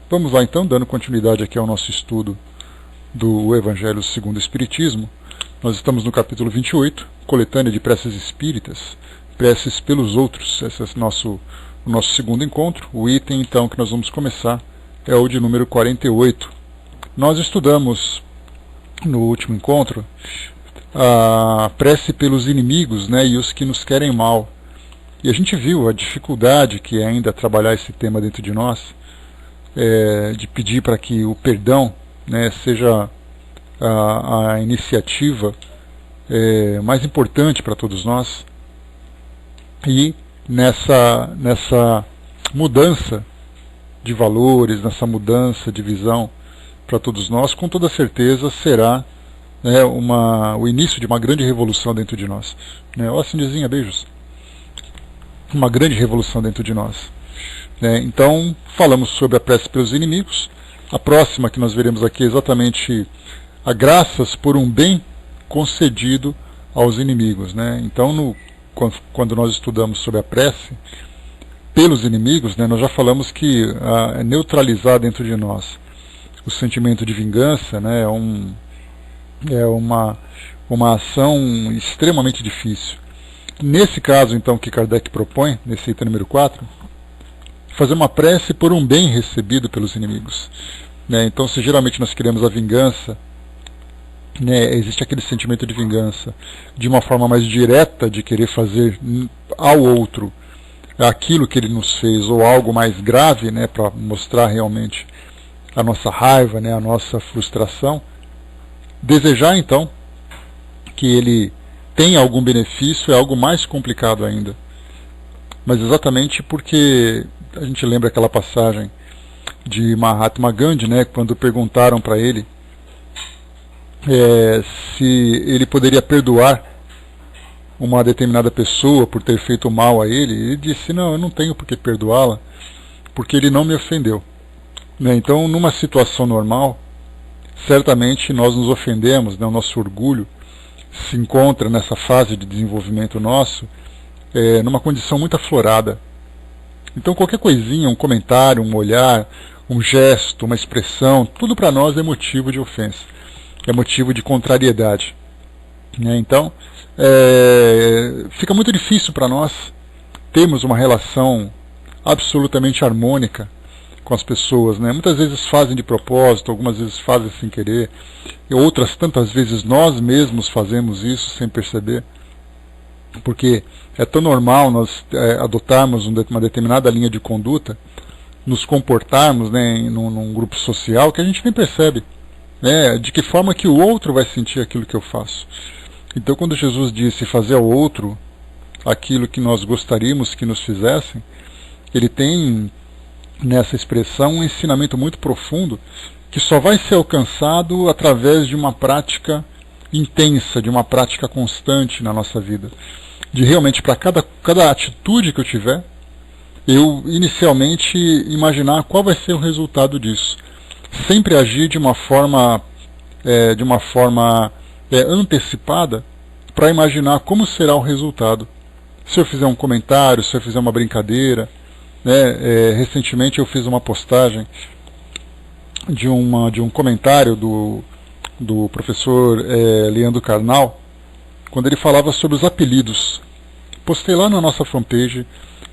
Vamos lá então, dando continuidade aqui ao nosso estudo do Evangelho segundo o Espiritismo. Nós estamos no capítulo 28, coletânea de preces espíritas, preces pelos outros. Esse é o nosso segundo encontro. O item então que nós vamos começar é o de número 48. Nós estudamos no último encontro a prece pelos inimigos, né, e os que nos querem mal. E a gente viu a dificuldade que é ainda trabalhar esse tema dentro de nós, de pedir para que o perdão, né, seja a iniciativa mais importante para todos nós. E nessa mudança de valores, nessa mudança de visão para todos nós, com toda certeza será o início de uma grande revolução dentro de nós. Ó, Cindizinha, beijos. Uma grande revolução dentro de nós. Então, falamos sobre a prece pelos inimigos. A próxima que nós veremos aqui é exatamente a graças por um bem concedido aos inimigos. Então, quando nós estudamos sobre a prece pelos inimigos, nós já falamos que neutralizar dentro de nós o sentimento de vingança é uma ação extremamente difícil. Nesse caso, então, que Kardec propõe, nesse item número 4, fazer uma prece por um bem recebido pelos inimigos. Então, se geralmente nós queremos a vingança, existe aquele sentimento de vingança de uma forma mais direta, de querer fazer ao outro aquilo que ele nos fez, ou algo mais grave, para mostrar realmente a nossa raiva, a nossa frustração. Desejar, então, que ele tenha algum benefício é algo mais complicado ainda. Mas exatamente porque a gente lembra aquela passagem de Mahatma Gandhi, quando perguntaram para ele se ele poderia perdoar uma determinada pessoa por ter feito mal a ele. Ele disse: não, eu não tenho por que perdoá-la, porque ele não me ofendeu. Então, numa situação normal, certamente nós nos ofendemos, o nosso orgulho se encontra nessa fase de desenvolvimento nosso, numa condição muito aflorada. Então qualquer coisinha, um comentário, um olhar, um gesto, uma expressão, tudo para nós é motivo de ofensa, é motivo de contrariedade. Então fica muito difícil para nós termos uma relação absolutamente harmônica com as pessoas. Muitas vezes fazem de propósito, algumas vezes fazem sem querer, e outras tantas vezes nós mesmos fazemos isso sem perceber, porque é tão normal nós adotarmos uma determinada linha de conduta, nos comportarmos num grupo social, que a gente nem percebe de que forma que o outro vai sentir aquilo que eu faço. Então, quando Jesus disse fazer ao outro aquilo que nós gostaríamos que nos fizessem, ele tem nessa expressão um ensinamento muito profundo, que só vai ser alcançado através de uma prática intensa, de uma prática constante na nossa vida. De realmente, para cada atitude que eu tiver, eu inicialmente imaginar qual vai ser o resultado disso. Sempre agir de uma forma antecipada, para imaginar como será o resultado. Se eu fizer um comentário, se eu fizer uma brincadeira. Recentemente eu fiz uma postagem de um comentário do professor Leandro Carnal, quando ele falava sobre os apelidos. Postei lá na nossa fanpage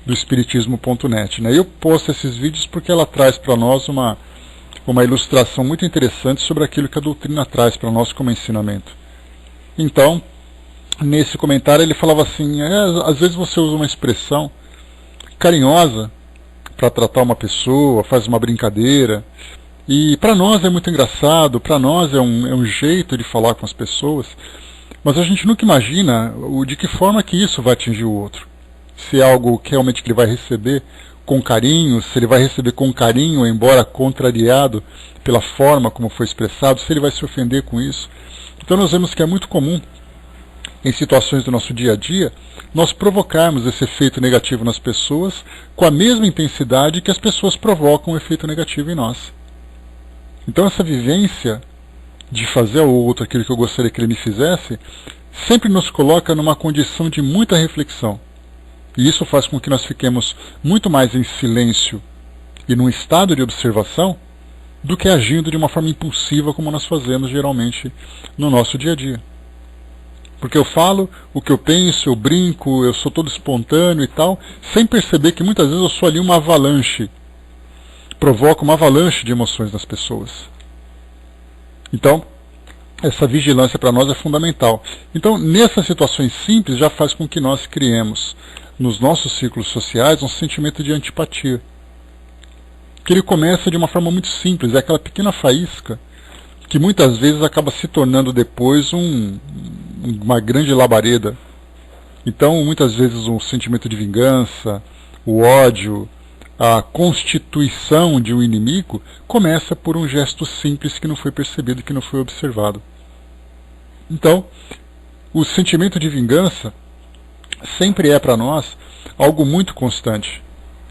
do espiritismo.net. Eu posto esses vídeos porque ela traz para nós uma ilustração muito interessante sobre aquilo que a doutrina traz para nós como ensinamento. Então, nesse comentário ele falava assim: às vezes você usa uma expressão carinhosa para tratar uma pessoa, faz uma brincadeira, e para nós é muito engraçado, para nós é um jeito de falar com as pessoas, mas a gente nunca imagina de que forma que isso vai atingir o outro. Se é algo que realmente ele vai receber com carinho, se ele vai receber com carinho, embora contrariado pela forma como foi expressado, se ele vai se ofender com isso. Então nós vemos que é muito comum, em situações do nosso dia a dia, nós provocarmos esse efeito negativo nas pessoas com a mesma intensidade que as pessoas provocam o efeito negativo em nós. Então essa vivência de fazer ao outro aquilo que eu gostaria que ele me fizesse, sempre nos coloca numa condição de muita reflexão. E isso faz com que nós fiquemos muito mais em silêncio e num estado de observação, do que agindo de uma forma impulsiva como nós fazemos geralmente no nosso dia a dia. Porque eu falo o que eu penso, eu brinco, eu sou todo espontâneo e tal, sem perceber que muitas vezes eu sou ali uma avalanche, provoco uma avalanche de emoções nas pessoas. Então, essa vigilância para nós é fundamental. Então, nessas situações simples, já faz com que nós criemos nos nossos círculos sociais um sentimento de antipatia. Que ele começa de uma forma muito simples, é aquela pequena faísca que muitas vezes acaba se tornando depois uma grande labareda. Então, muitas vezes um sentimento de vingança, o ódio, a constituição de um inimigo começa por um gesto simples que não foi percebido, que não foi observado. Então, o sentimento de vingança sempre é para nós algo muito constante.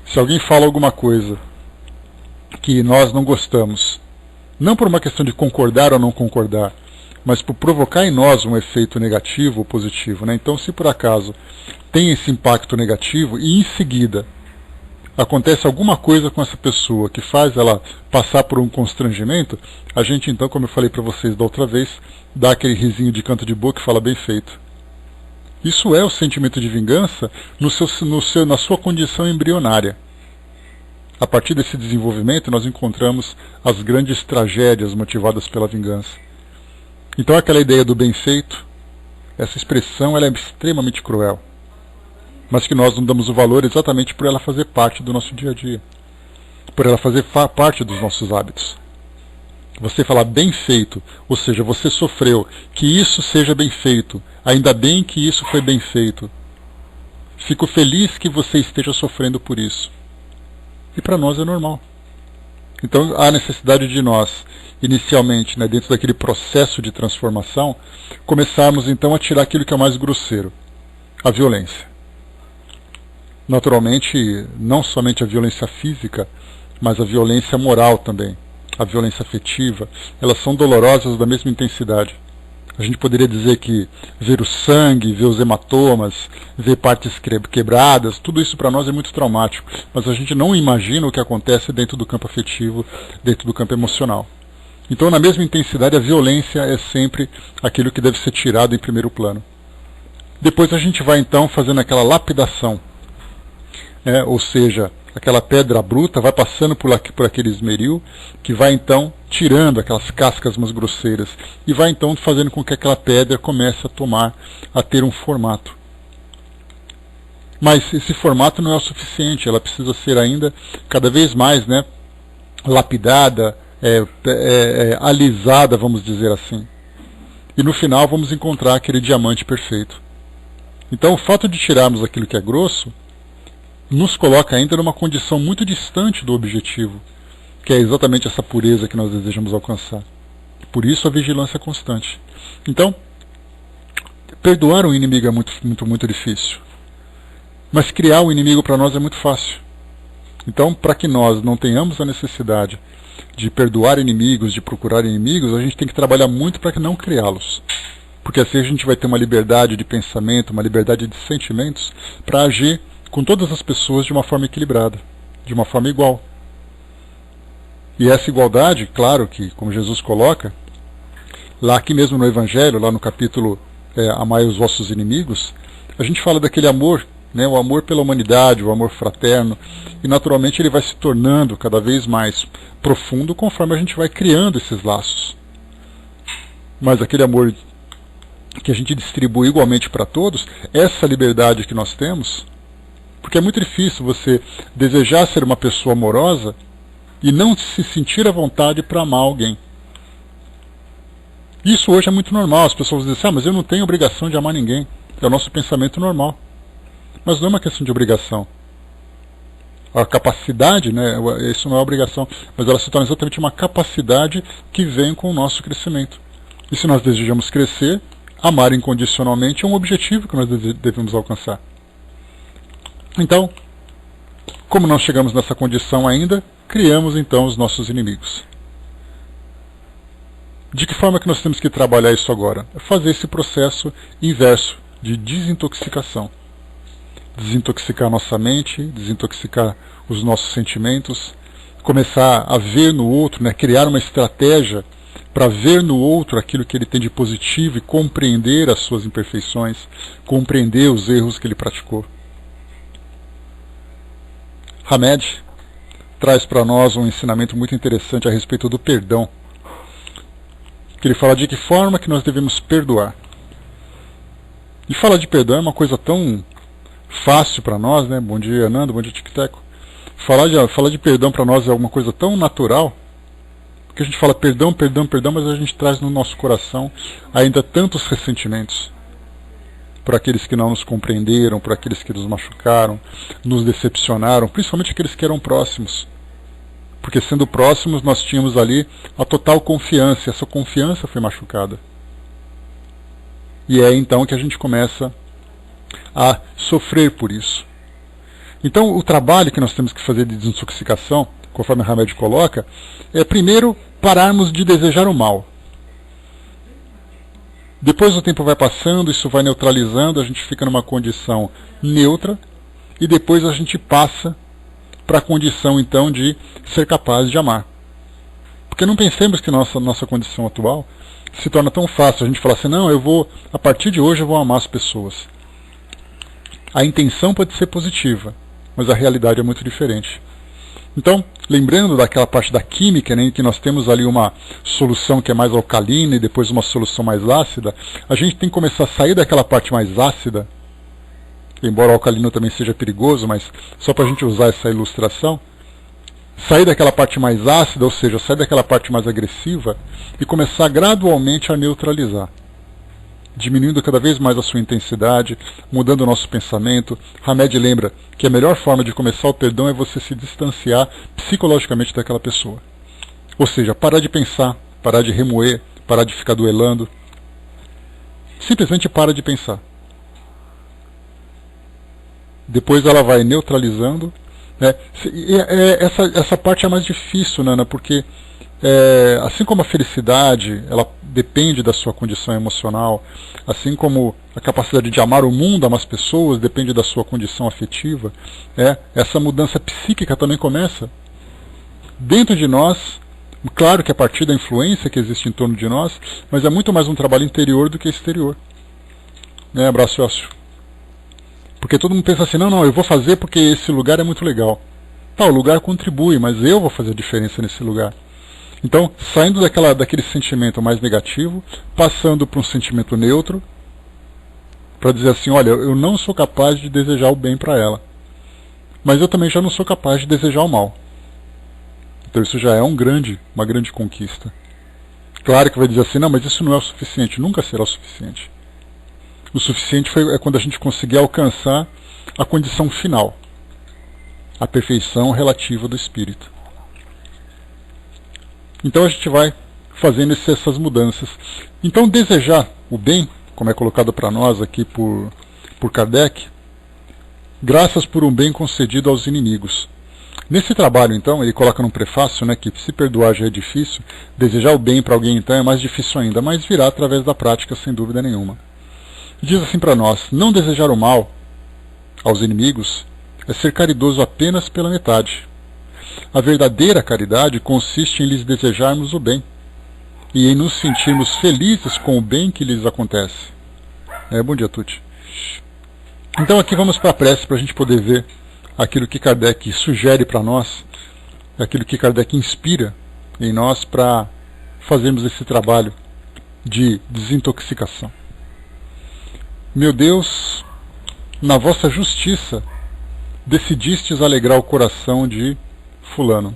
Se alguém fala alguma coisa que nós não gostamos, não por uma questão de concordar ou não concordar, mas por provocar em nós um efeito negativo ou positivo, né? Então, se por acaso tem esse impacto negativo e em seguida acontece alguma coisa com essa pessoa que faz ela passar por um constrangimento, a gente então, como eu falei para vocês da outra vez, dá aquele risinho de canto de boca e fala bem feito. Isso é o sentimento de vingança na sua condição embrionária. A partir desse desenvolvimento, nós encontramos as grandes tragédias motivadas pela vingança. Então, aquela ideia do bem feito, essa expressão, ela é extremamente cruel, mas que nós não damos o valor exatamente por ela fazer parte do nosso dia a dia, por ela fazer parte dos nossos hábitos. Você falar bem feito, ou seja, você sofreu, que isso seja bem feito, ainda bem que isso foi bem feito. Fico feliz que você esteja sofrendo por isso. E para nós é normal. Então há necessidade de nós, inicialmente, né, dentro daquele processo de transformação, começarmos então a tirar aquilo que é o mais grosseiro, a violência. Naturalmente, não somente a violência física, mas a violência moral também, a violência afetiva, elas são dolorosas da mesma intensidade. A gente poderia dizer que ver o sangue, ver os hematomas, ver partes quebradas, tudo isso para nós é muito traumático, mas a gente não imagina o que acontece dentro do campo afetivo, dentro do campo emocional. Então, na mesma intensidade, a violência é sempre aquilo que deve ser tirado em primeiro plano. Depois a gente vai então fazendo aquela lapidação, ou seja, aquela pedra bruta vai passando por aquele esmeril, que vai então tirando aquelas cascas mais grosseiras e vai então fazendo com que aquela pedra comece a ter um formato. Mas esse formato não é o suficiente, ela precisa ser ainda cada vez mais, né, lapidada, alisada, vamos dizer assim. E no final vamos encontrar aquele diamante perfeito. Então o fato de tirarmos aquilo que é grosso nos coloca ainda numa condição muito distante do objetivo, que é exatamente essa pureza que nós desejamos alcançar. Por isso a vigilância constante. Então, perdoar um inimigo é muito difícil. Mas criar um inimigo para nós é muito fácil. Então, para que nós não tenhamos a necessidade de perdoar inimigos, de procurar inimigos, a gente tem que trabalhar muito para que não criá-los. Porque assim a gente vai ter uma liberdade de pensamento, uma liberdade de sentimentos para agir com todas as pessoas de uma forma equilibrada, de uma forma igual. E essa igualdade, claro que, como Jesus coloca, lá aqui mesmo no Evangelho, lá no capítulo Amai os vossos inimigos, a gente fala daquele amor, né, o amor pela humanidade, o amor fraterno, e naturalmente ele vai se tornando cada vez mais profundo conforme a gente vai criando esses laços. Mas aquele amor que a gente distribui igualmente para todos, essa liberdade que nós temos, porque é muito difícil você desejar ser uma pessoa amorosa e não se sentir à vontade para amar alguém. Isso hoje é muito normal. As pessoas dizem, mas eu não tenho obrigação de amar ninguém. É o nosso pensamento normal. Mas não é uma questão de obrigação. A capacidade, né, isso não é obrigação, mas ela se torna exatamente uma capacidade que vem com o nosso crescimento. E se nós desejamos crescer, amar incondicionalmente é um objetivo que nós devemos alcançar. Então, como não chegamos nessa condição ainda, criamos então os nossos inimigos. De que forma que nós temos que trabalhar isso agora? Fazer esse processo inverso de desintoxicação. Desintoxicar nossa mente, desintoxicar os nossos sentimentos, começar a ver no outro, né, criar uma estratégia para ver no outro aquilo que ele tem de positivo e compreender as suas imperfeições, compreender os erros que ele praticou. Hamed traz para nós um ensinamento muito interessante a respeito do perdão, que ele fala de que forma que nós devemos perdoar. E falar de perdão é uma coisa tão fácil para nós, né? Bom dia, Nando, bom dia, Tic-Teco. Falar de perdão para nós é uma coisa tão natural, que a gente fala perdão, perdão, perdão, mas a gente traz no nosso coração ainda tantos ressentimentos por aqueles que não nos compreenderam, por aqueles que nos machucaram, nos decepcionaram, principalmente aqueles que eram próximos. Porque sendo próximos nós tínhamos ali a total confiança, e essa confiança foi machucada. E é então que a gente começa a sofrer por isso. Então o trabalho que nós temos que fazer de desintoxicação, conforme a Hamed coloca, é primeiro pararmos de desejar o mal. Depois o tempo vai passando, isso vai neutralizando, a gente fica numa condição neutra, e depois a gente passa para a condição então de ser capaz de amar. Porque não pensemos que nossa condição atual se torna tão fácil, a gente fala assim, não, a partir de hoje eu vou amar as pessoas. A intenção pode ser positiva, mas a realidade é muito diferente. Então, lembrando daquela parte da química, né, em que nós temos ali uma solução que é mais alcalina e depois uma solução mais ácida, a gente tem que começar a sair daquela parte mais ácida, embora o alcalino também seja perigoso, mas só para a gente usar essa ilustração, sair daquela parte mais ácida, ou seja, sair daquela parte mais agressiva e começar gradualmente a neutralizar, diminuindo cada vez mais a sua intensidade, mudando o nosso pensamento. Hamed lembra que a melhor forma de começar o perdão é você se distanciar psicologicamente daquela pessoa. Ou seja, parar de pensar, parar de remoer, parar de ficar duelando. Simplesmente para de pensar. Depois ela vai neutralizando. Né? Essa parte é mais difícil, Nana, porque assim como a felicidade ela depende da sua condição emocional, assim como a capacidade de amar o mundo, amar as pessoas, depende da sua condição afetiva, essa mudança psíquica também começa dentro de nós, claro que a partir da influência que existe em torno de nós, mas é muito mais um trabalho interior do que exterior. Abraço, Ócio. Porque todo mundo pensa assim, não, eu vou fazer porque esse lugar é muito legal. Tá, o lugar contribui, mas eu vou fazer a diferença nesse lugar. Então, saindo daquele sentimento mais negativo, passando para um sentimento neutro, para dizer assim, olha, eu não sou capaz de desejar o bem para ela, mas eu também já não sou capaz de desejar o mal. Então isso já é uma grande conquista. Claro que vai dizer assim, não, mas isso não é o suficiente, nunca será o suficiente. O suficiente é quando a gente conseguir alcançar a condição final, a perfeição relativa do espírito. Então a gente vai fazendo essas mudanças. Então desejar o bem, como é colocado para nós aqui por Kardec, graças por um bem concedido aos inimigos. Nesse trabalho, então, ele coloca num prefácio, né, que se perdoar já é difícil, desejar o bem para alguém então é mais difícil ainda, mas virá através da prática, sem dúvida nenhuma. Diz assim para nós, não desejar o mal aos inimigos é ser caridoso apenas pela metade. A verdadeira caridade consiste em lhes desejarmos o bem e em nos sentirmos felizes com o bem que lhes acontece. Bom dia, Tuti. Então aqui vamos para a prece para a gente poder ver aquilo que Kardec sugere para nós, aquilo que Kardec inspira em nós para fazermos esse trabalho de desintoxicação. Meu Deus, na vossa justiça decidistes alegrar o coração de fulano,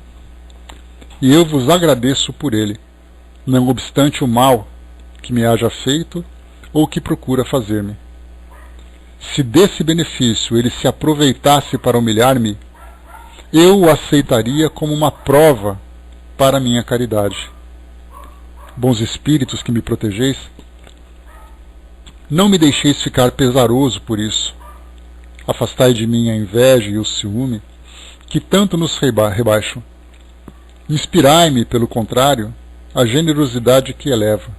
e eu vos agradeço por ele, não obstante o mal que me haja feito ou que procura fazer-me. Se desse benefício ele se aproveitasse para humilhar-me, eu o aceitaria como uma prova para a minha caridade. Bons espíritos que me protegeis, não me deixeis ficar pesaroso por isso. Afastai de mim a inveja e o ciúme, que tanto nos rebaixam. Inspirai-me, pelo contrário, a generosidade que eleva.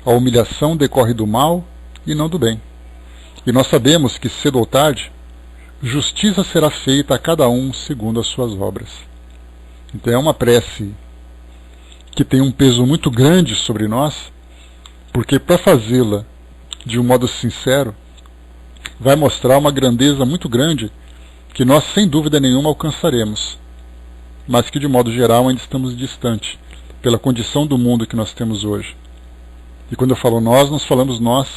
A humilhação decorre do mal e não do bem. E nós sabemos que, cedo ou tarde, justiça será feita a cada um segundo as suas obras. Então é uma prece que tem um peso muito grande sobre nós, porque para fazê-la de um modo sincero, vai mostrar uma grandeza muito grande que nós, sem dúvida nenhuma, alcançaremos, mas que de modo geral ainda estamos distante, pela condição do mundo que nós temos hoje. E quando eu falo nós falamos nós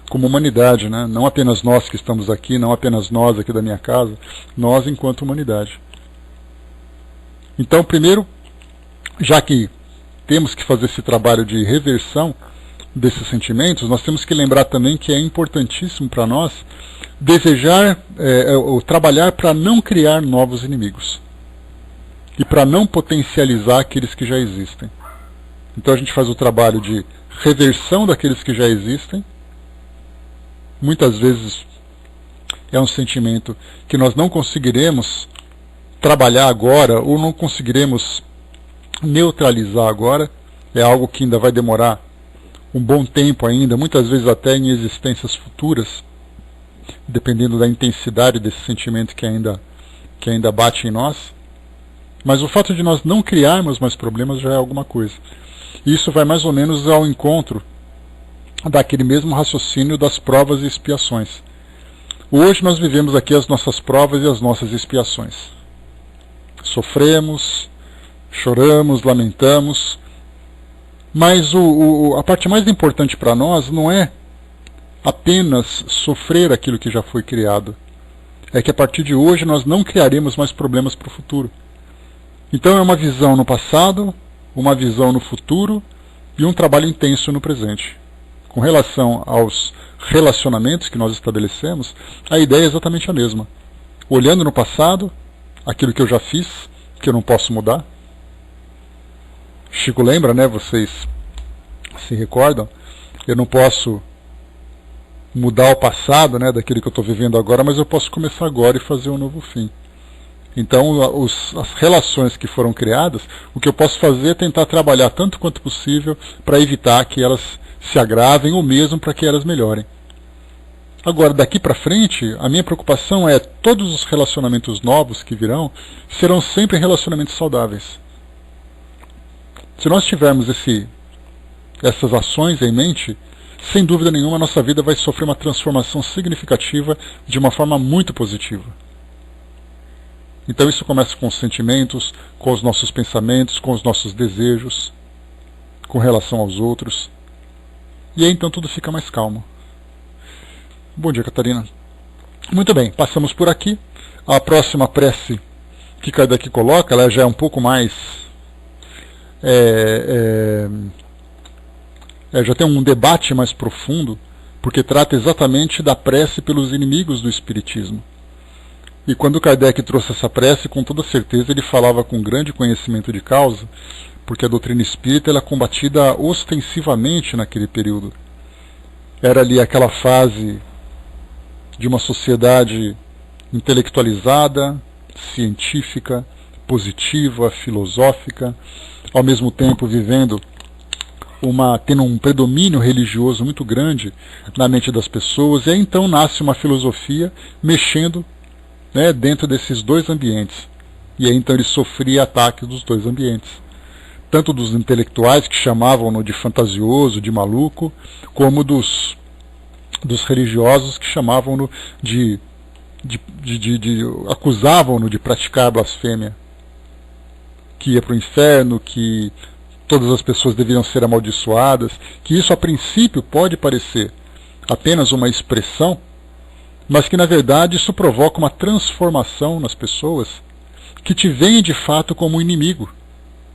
como humanidade, né? Não apenas nós que estamos aqui, não apenas nós aqui da minha casa, nós enquanto humanidade. Então, primeiro, já que temos que fazer esse trabalho de reversão desses sentimentos, nós temos que lembrar também que é importantíssimo para nós desejar, ou trabalhar para não criar novos inimigos e para não potencializar aqueles que já existem. Então a gente faz o trabalho de reversão daqueles que já existem. Muitas vezes é um sentimento que nós não conseguiremos trabalhar agora, ou não conseguiremos neutralizar agora. É algo que ainda vai demorar um bom tempo ainda, muitas vezes até em existências futuras, dependendo da intensidade desse sentimento que ainda bate em nós. Mas o fato de nós não criarmos mais problemas já é alguma coisa. E isso vai mais ou menos ao encontro daquele mesmo raciocínio das provas e expiações. Hoje nós vivemos aqui as nossas provas e as nossas expiações. Sofremos, choramos, lamentamos, mas a parte mais importante para nós não é apenas sofrer aquilo que já foi criado. É que a partir de hoje nós não criaremos mais problemas para o futuro. Então é uma visão no passado, uma visão no futuro e um trabalho intenso no presente. Com relação aos relacionamentos que nós estabelecemos, a ideia é exatamente a mesma. Olhando no passado, aquilo que eu já fiz, que eu não posso mudar. Chico lembra, né? Vocês se recordam? Eu não posso mudar o passado, né, daquilo que eu estou vivendo agora, mas eu posso começar agora e fazer um novo fim. Então, as relações que foram criadas, o que eu posso fazer é tentar trabalhar tanto quanto possível para evitar que elas se agravem ou mesmo para que elas melhorem. Agora, daqui para frente, a minha preocupação é todos os relacionamentos novos que virão serão sempre relacionamentos saudáveis. Se nós tivermos essas ações em mente, sem dúvida nenhuma a nossa vida vai sofrer uma transformação significativa de uma forma muito positiva. Então isso começa com os sentimentos, com os nossos pensamentos, com os nossos desejos, com relação aos outros. E aí então tudo fica mais calmo. Bom dia, Catarina. Muito bem, passamos por aqui. A próxima prece que Kardec coloca, ela já é um pouco mais... já tem um debate mais profundo, porque trata exatamente da prece pelos inimigos do Espiritismo. E quando Kardec trouxe essa prece, com toda certeza ele falava com grande conhecimento de causa, porque a doutrina espírita ela é combatida ostensivamente naquele período. Era ali aquela fase de uma sociedade intelectualizada, científica, positiva, filosófica, ao mesmo tempo vivendo tendo um predomínio religioso muito grande na mente das pessoas, e aí então nasce uma filosofia mexendo, né, dentro desses dois ambientes. E aí então ele sofria ataques dos dois ambientes. Tanto dos intelectuais, que chamavam-no de fantasioso, de maluco, como dos religiosos, que chamavam-no acusavam-no de praticar blasfêmia, que ia para o inferno, que todas as pessoas deveriam ser amaldiçoadas, que isso a princípio pode parecer apenas uma expressão, mas que na verdade isso provoca uma transformação nas pessoas que te veem de fato como inimigo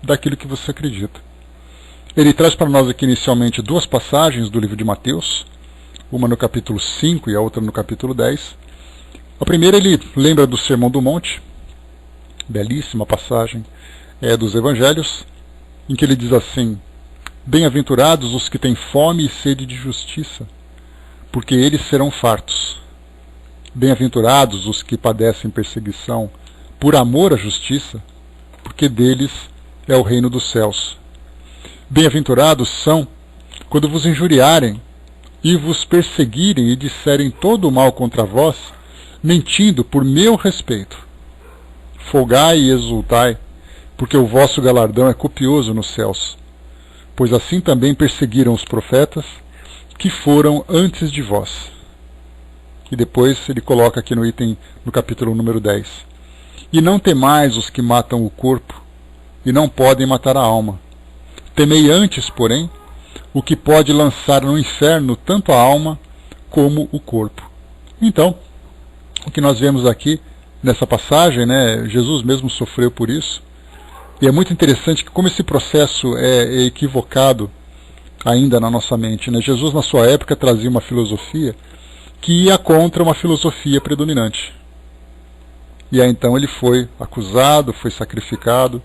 daquilo que você acredita. Ele traz para nós aqui inicialmente duas passagens do livro de Mateus, uma no capítulo 5 e a outra no capítulo 10. A primeira ele lembra do Sermão do Monte, belíssima passagem dos Evangelhos, em que ele diz assim: bem-aventurados os que têm fome e sede de justiça, porque eles serão fartos. Bem-aventurados os que padecem perseguição por amor à justiça, porque deles é o reino dos céus. Bem-aventurados são quando vos injuriarem e vos perseguirem e disserem todo o mal contra vós, mentindo por meu respeito. Folgai e exultai, porque o vosso galardão é copioso nos céus, pois assim também perseguiram os profetas que foram antes de vós. E depois ele coloca aqui no capítulo número 10. E não temais os que matam o corpo, e não podem matar a alma. Temei antes, porém, o que pode lançar no inferno tanto a alma como o corpo. Então, o que nós vemos aqui nessa passagem, né, Jesus mesmo sofreu por isso, e é muito interessante que como esse processo é equivocado ainda na nossa mente, né? Jesus na sua época trazia uma filosofia que ia contra uma filosofia predominante. E aí então ele foi acusado, foi sacrificado,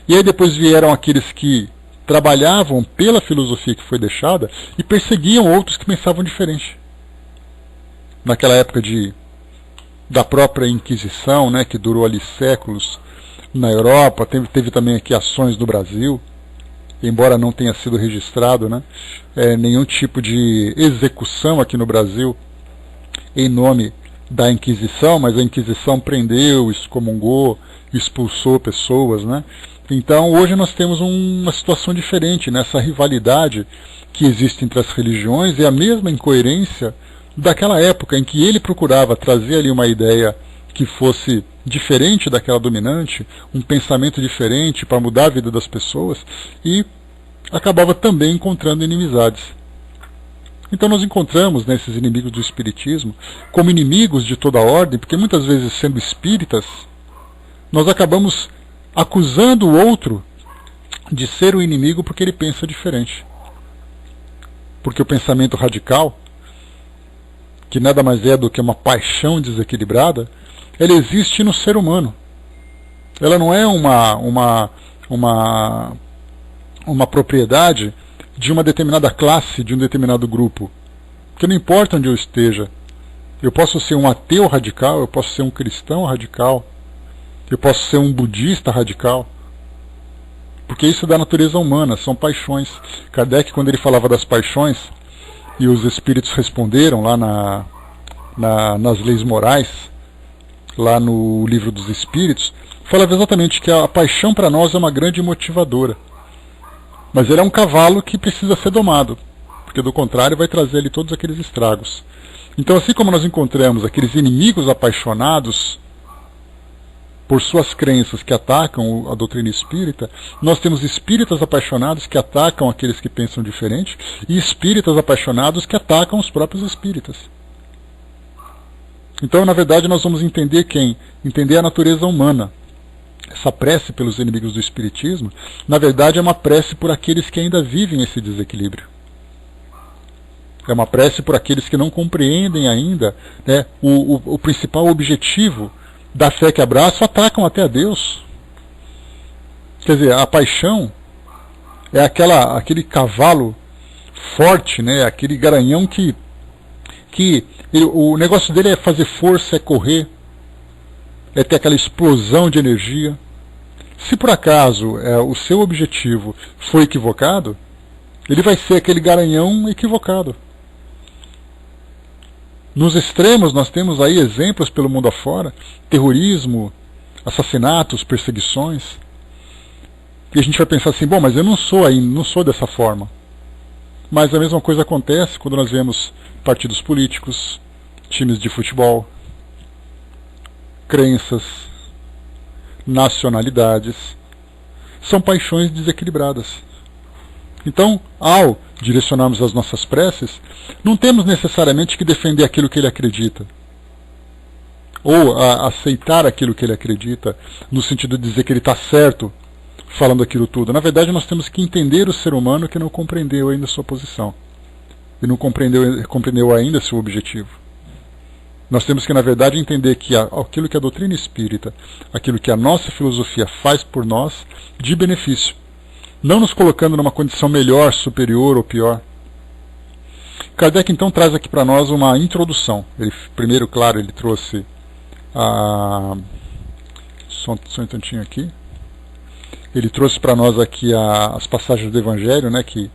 e aí depois vieram aqueles que trabalhavam pela filosofia que foi deixada e perseguiam outros que pensavam diferente. Naquela época da própria Inquisição, né, que durou ali séculos na Europa, teve também aqui ações no Brasil, embora não tenha sido registrado, né, nenhum tipo de execução aqui no Brasil em nome da Inquisição, mas a Inquisição prendeu, excomungou, expulsou pessoas, né? Então hoje nós temos uma situação diferente, nessa rivalidade que existe entre as religiões e a mesma incoerência daquela época em que ele procurava trazer ali uma ideia que fosse diferente daquela dominante, um pensamento diferente para mudar a vida das pessoas, e acabava também encontrando inimizades. Então nós encontramos nesses inimigos do espiritismo como inimigos de toda a ordem, porque muitas vezes, sendo espíritas, nós acabamos acusando o outro de ser o inimigo porque ele pensa diferente. Porque o pensamento radical, que nada mais é do que uma paixão desequilibrada, ela existe no ser humano. Ela não é uma propriedade de uma determinada classe, de um determinado grupo. Porque não importa onde eu esteja, eu posso ser um ateu radical, eu posso ser um cristão radical, eu posso ser um budista radical, porque isso é da natureza humana, são paixões. Kardec, quando ele falava das paixões, e os espíritos responderam lá nas leis morais, lá no livro dos espíritos, falava exatamente que a paixão para nós é uma grande motivadora. Mas ele é um cavalo que precisa ser domado, porque do contrário vai trazer ali todos aqueles estragos. Então, assim como nós encontramos aqueles inimigos apaixonados por suas crenças que atacam a doutrina espírita, nós temos espíritas apaixonados que atacam aqueles que pensam diferente e espíritas apaixonados que atacam os próprios espíritas. Então, na verdade, nós vamos entender quem? Entender a natureza humana. Essa prece pelos inimigos do espiritismo, na verdade, é uma prece por aqueles que ainda vivem esse desequilíbrio. É uma prece por aqueles que não compreendem ainda, né, o principal objetivo da fé que abraçam, atacam até a Deus. Quer dizer, a paixão é aquele cavalo forte, né, aquele garanhão que o negócio dele é fazer força, é correr, é ter aquela explosão de energia. Se por acaso o seu objetivo foi equivocado, ele vai ser aquele garanhão equivocado. Nos extremos nós temos aí exemplos pelo mundo afora, terrorismo, assassinatos, perseguições. E a gente vai pensar assim, bom, mas eu não sou dessa forma. Mas a mesma coisa acontece quando nós vemos partidos políticos, times de futebol, crenças, nacionalidades. São paixões desequilibradas. Então, ao direcionarmos as nossas preces, não temos necessariamente que defender aquilo que ele acredita, ou aceitar aquilo que ele acredita, no sentido de dizer que ele está certo falando aquilo tudo. Na verdade, nós temos que entender o ser humano que não compreendeu ainda a sua posição, e não compreendeu ainda seu objetivo. Nós temos que, na verdade, entender que aquilo que a doutrina espírita, aquilo que a nossa filosofia faz por nós, de benefício, não nos colocando numa condição melhor, superior ou pior. Kardec, então, traz aqui para nós uma introdução. Primeiro, claro, ele trouxe só um instantinho aqui. Ele trouxe para nós aqui as passagens do Evangelho, né, que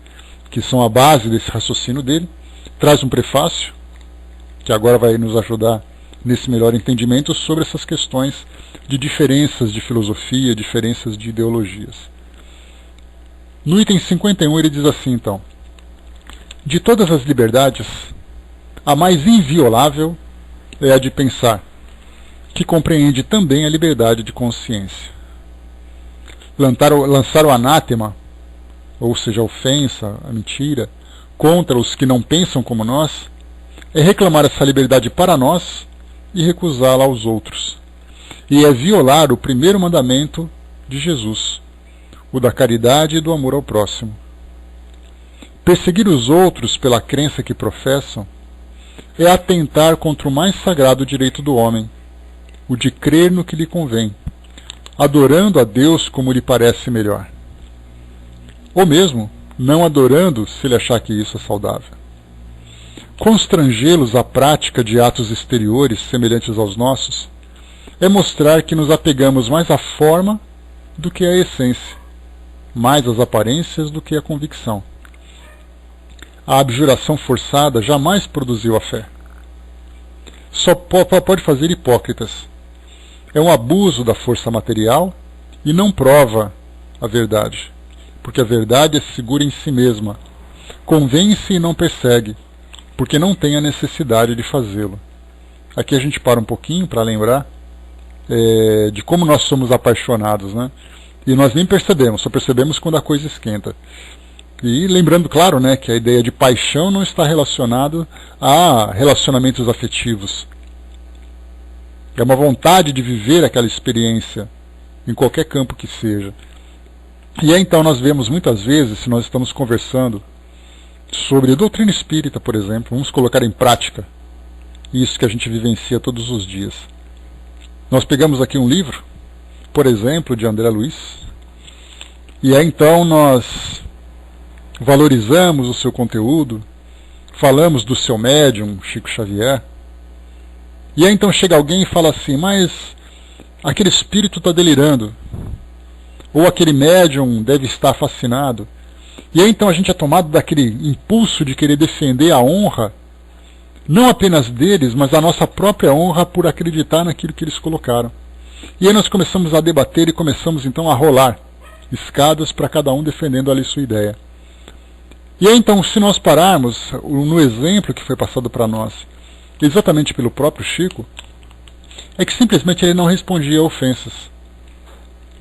são a base desse raciocínio dele. Traz um prefácio, que agora vai nos ajudar nesse melhor entendimento sobre essas questões de diferenças de filosofia, diferenças de ideologias. No item 51 ele diz assim, então: de todas as liberdades, a mais inviolável é a de pensar, que compreende também a liberdade de consciência. Lançar o anátema, ou seja, a ofensa, a mentira, contra os que não pensam como nós, é reclamar essa liberdade para nós e recusá-la aos outros. E é violar o primeiro mandamento de Jesus, o da caridade e do amor ao próximo. Perseguir os outros pela crença que professam é atentar contra o mais sagrado direito do homem, o de crer no que lhe convém, adorando a Deus como lhe parece melhor. Ou mesmo, não adorando se ele achar que isso é saudável. Constrangê-los à prática de atos exteriores semelhantes aos nossos é mostrar que nos apegamos mais à forma do que à essência, mais às aparências do que à convicção. A abjuração forçada jamais produziu a fé. Só pode fazer hipócritas. É um abuso da força material e não prova a verdade, porque a verdade é segura em si mesma, convence e não persegue, porque não tem a necessidade de fazê-lo. Aqui a gente para um pouquinho para lembrar de como nós somos apaixonados, né? E nós nem percebemos, só percebemos quando a coisa esquenta. E lembrando, claro, né, que a ideia de paixão não está relacionada a relacionamentos afetivos. É uma vontade de viver aquela experiência, em qualquer campo que seja. E aí então nós vemos muitas vezes, se nós estamos conversando sobre a doutrina espírita, por exemplo, vamos colocar em prática isso que a gente vivencia todos os dias. Nós pegamos aqui um livro, por exemplo, de André Luiz, e aí então nós valorizamos o seu conteúdo, falamos do seu médium, Chico Xavier, e aí então chega alguém e fala assim, mas aquele espírito está delirando, ou aquele médium deve estar fascinado. E aí então a gente é tomado daquele impulso de querer defender a honra, não apenas deles, mas a nossa própria honra por acreditar naquilo que eles colocaram. E aí nós começamos a debater e começamos então a rolar escadas para cada um defendendo ali sua ideia. E aí então, se nós pararmos no exemplo que foi passado para nós, exatamente pelo próprio Chico, é que simplesmente ele não respondia a ofensas.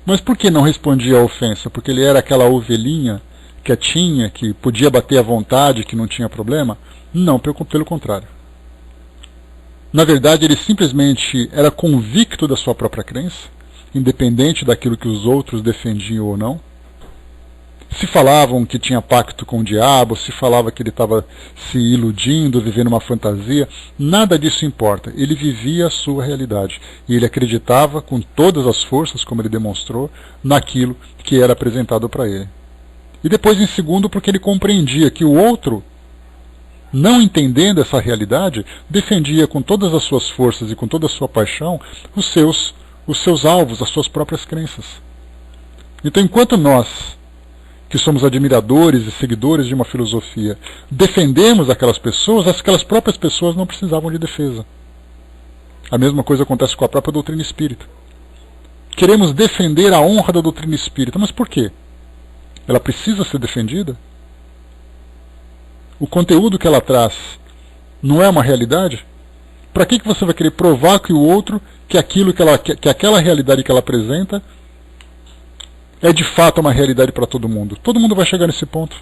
Mas por que não respondia a ofensa? Porque ele era aquela ovelhinha quietinha, que podia bater à vontade, que não tinha problema? Não, pelo contrário. Na verdade, ele simplesmente era convicto da sua própria crença, independente daquilo que os outros defendiam ou não. Se falavam que tinha pacto com o diabo, se falava que ele estava se iludindo, vivendo uma fantasia, nada disso importa. Ele vivia a sua realidade. E ele acreditava com todas as forças, como ele demonstrou, naquilo que era apresentado para ele. E depois, em segundo, porque ele compreendia que o outro, não entendendo essa realidade, defendia com todas as suas forças e com toda a sua paixão os seus alvos, as suas próprias crenças. Então, enquanto nós, que somos admiradores e seguidores de uma filosofia, defendemos aquelas próprias pessoas não precisavam de defesa. A mesma coisa acontece com a própria doutrina espírita. Queremos defender a honra da doutrina espírita, mas por quê? Ela precisa ser defendida? O conteúdo que ela traz não é uma realidade? Para que você vai querer provar que o outro, que aquela realidade que ela apresenta é de fato uma realidade para todo mundo? Todo mundo vai chegar nesse ponto.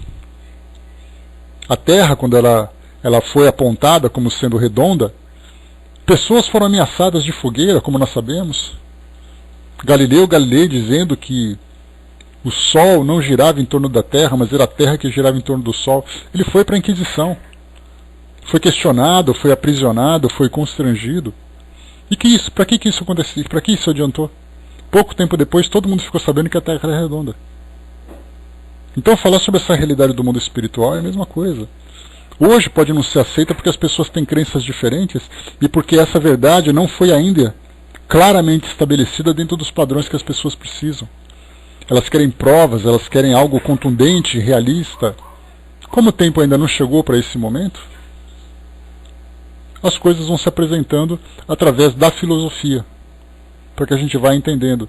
A Terra, quando ela foi apontada como sendo redonda, pessoas foram ameaçadas de fogueira, como nós sabemos. Galileu Galilei dizendo que o Sol não girava em torno da Terra, mas era a Terra que girava em torno do Sol. Ele foi para a Inquisição. Foi questionado, foi aprisionado, foi constrangido. E para que isso aconteceu? Para que isso adiantou? Pouco tempo depois, todo mundo ficou sabendo que a Terra era redonda. Então, falar sobre essa realidade do mundo espiritual é a mesma coisa. Hoje pode não ser aceita porque as pessoas têm crenças diferentes e porque essa verdade não foi ainda claramente estabelecida dentro dos padrões que as pessoas precisam. Elas querem provas, elas querem algo contundente, realista. Como o tempo ainda não chegou para esse momento, as coisas vão se apresentando através da filosofia, para que a gente vá entendendo.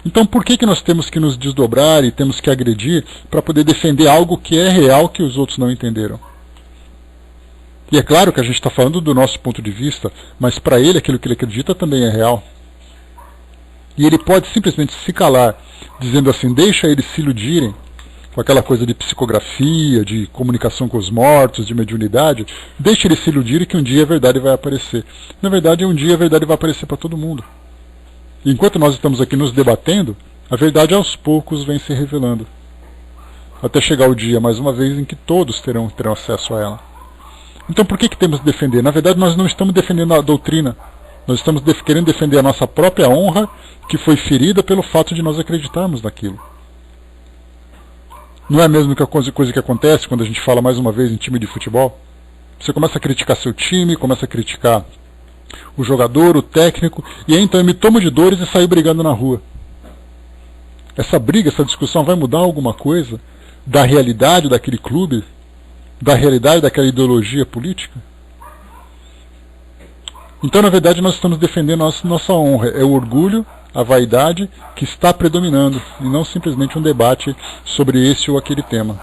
Então por que nós temos que nos desdobrar e temos que agredir para poder defender algo que é real que os outros não entenderam? E é claro que a gente está falando do nosso ponto de vista, mas para ele aquilo que ele acredita também é real. E ele pode simplesmente se calar, dizendo assim, deixa eles se iludirem com aquela coisa de psicografia, de comunicação com os mortos, de mediunidade, deixa eles se iludirem que um dia a verdade vai aparecer. Na verdade, um dia a verdade vai aparecer para todo mundo. E enquanto nós estamos aqui nos debatendo, a verdade aos poucos vem se revelando. Até chegar o dia, mais uma vez, em que todos terão acesso a ela. Então por que temos que defender? Na verdade, nós não estamos defendendo a doutrina. Nós estamos querendo defender a nossa própria honra, que foi ferida pelo fato de nós acreditarmos naquilo. Não é a mesma coisa que acontece quando a gente fala mais uma vez em time de futebol? Você começa a criticar seu time, começa a criticar o jogador, o técnico, e aí então eu me tomo de dores e saio brigando na rua. Essa briga, essa discussão vai mudar alguma coisa da realidade daquele clube, da realidade daquela ideologia política? Então, na verdade, nós estamos defendendo a nossa honra. É o orgulho, a vaidade que está predominando, e não simplesmente um debate sobre esse ou aquele tema.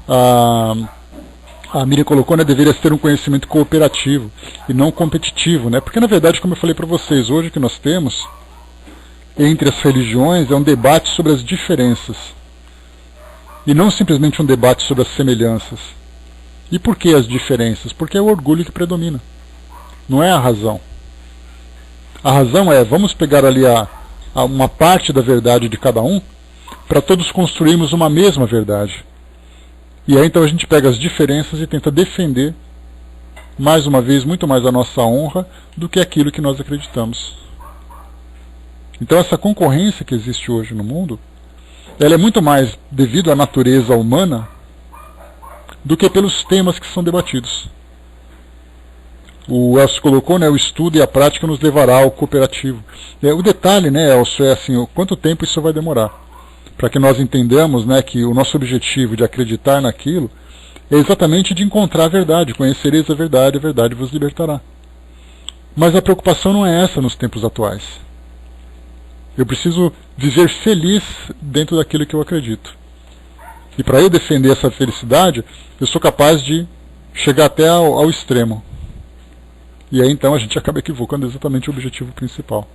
A Miriam colocou, né, deveria ter um conhecimento cooperativo e não competitivo, né? Porque, na verdade, como eu falei para vocês, hoje o que nós temos entre as religiões é um debate sobre as diferenças, e não simplesmente um debate sobre as semelhanças. E por que as diferenças? Porque é o orgulho que predomina. Não é a razão. A razão é, vamos pegar ali uma parte da verdade de cada um, para todos construirmos uma mesma verdade. E aí então a gente pega as diferenças e tenta defender, mais uma vez, muito mais a nossa honra do que aquilo que nós acreditamos. Então essa concorrência que existe hoje no mundo, ela é muito mais devido à natureza humana do que pelos temas que são debatidos. O Elcio colocou, né, o estudo e a prática nos levará ao cooperativo. O detalhe, né, Elcio, é assim, quanto tempo isso vai demorar? Para que nós entendamos, né, que o nosso objetivo de acreditar naquilo é exatamente de encontrar a verdade. Conhecereis a verdade vos libertará. Mas a preocupação não é essa nos tempos atuais. Eu preciso viver feliz dentro daquilo que eu acredito. E para eu defender essa felicidade, eu sou capaz de chegar até ao extremo. E aí então a gente acaba equivocando exatamente o objetivo principal.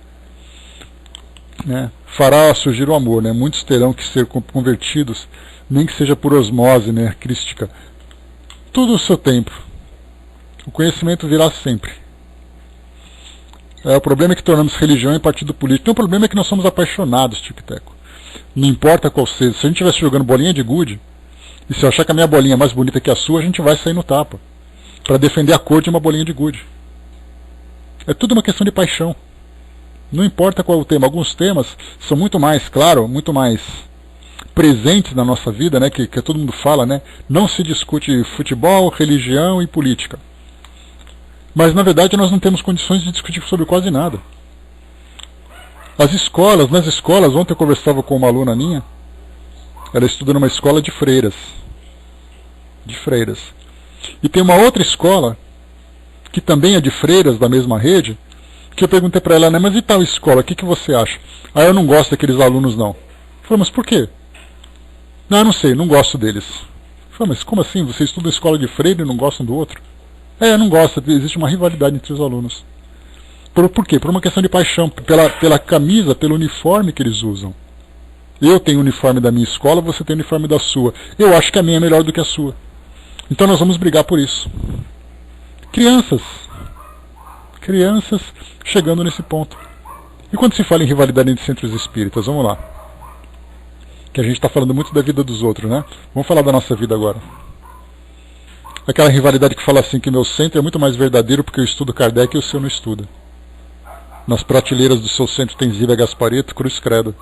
Né? Fará surgir o amor, né? Muitos terão que ser convertidos, nem que seja por osmose, né, crística. Tudo o seu tempo. O conhecimento virá sempre. O problema é que tornamos religião em partido político. Então, o problema é que nós somos apaixonados, Tico e Teco. Não importa qual seja. Se a gente estivesse jogando bolinha de gude, e se eu achar que a minha bolinha é mais bonita que a sua, a gente vai sair no tapa, para defender a cor de uma bolinha de gude. É tudo uma questão de paixão. Não importa qual é o tema. Alguns temas são muito mais, claro, muito mais presentes na nossa vida, né, que todo mundo fala, né? Não se discute futebol, religião e política. Mas, na verdade, nós não temos condições de discutir sobre quase nada. Nas escolas, ontem eu conversava com uma aluna minha, ela estuda numa escola de freiras. E tem uma outra escola, que também é de freiras, da mesma rede, que eu perguntei para ela, né, mas e tal escola, o que você acha? Eu não gosto daqueles alunos, não. Eu falei, mas por quê? Não, eu não sei, não gosto deles. Eu falei, mas como assim? Você estuda escola de freira e não gosta um do outro? Não gosta, existe uma rivalidade entre os alunos. Por quê? Por uma questão de paixão, pela camisa, pelo uniforme que eles usam. Eu tenho o uniforme da minha escola, você tem o uniforme da sua. Eu acho que a minha é melhor do que a sua. Então nós vamos brigar por isso. Crianças chegando nesse ponto. E quando se fala em rivalidade entre centros espíritas, vamos lá. Que a gente está falando muito da vida dos outros, né? Vamos falar da nossa vida agora. Aquela rivalidade que fala assim, que meu centro é muito mais verdadeiro porque eu estudo Kardec e o seu não estuda. Nas prateleiras do seu centro tem Zíbia Gaspareto, Cruz Credo.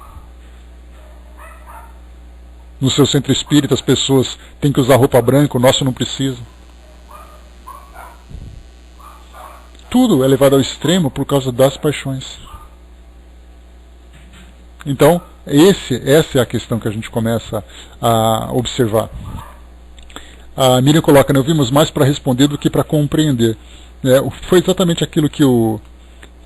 No seu centro espírita as pessoas têm que usar roupa branca, o nosso não precisa. Tudo é levado ao extremo por causa das paixões. Então, essa é a questão que a gente começa a observar. A Miriam coloca, né, ouvimos mais para responder do que para compreender. Foi exatamente aquilo que o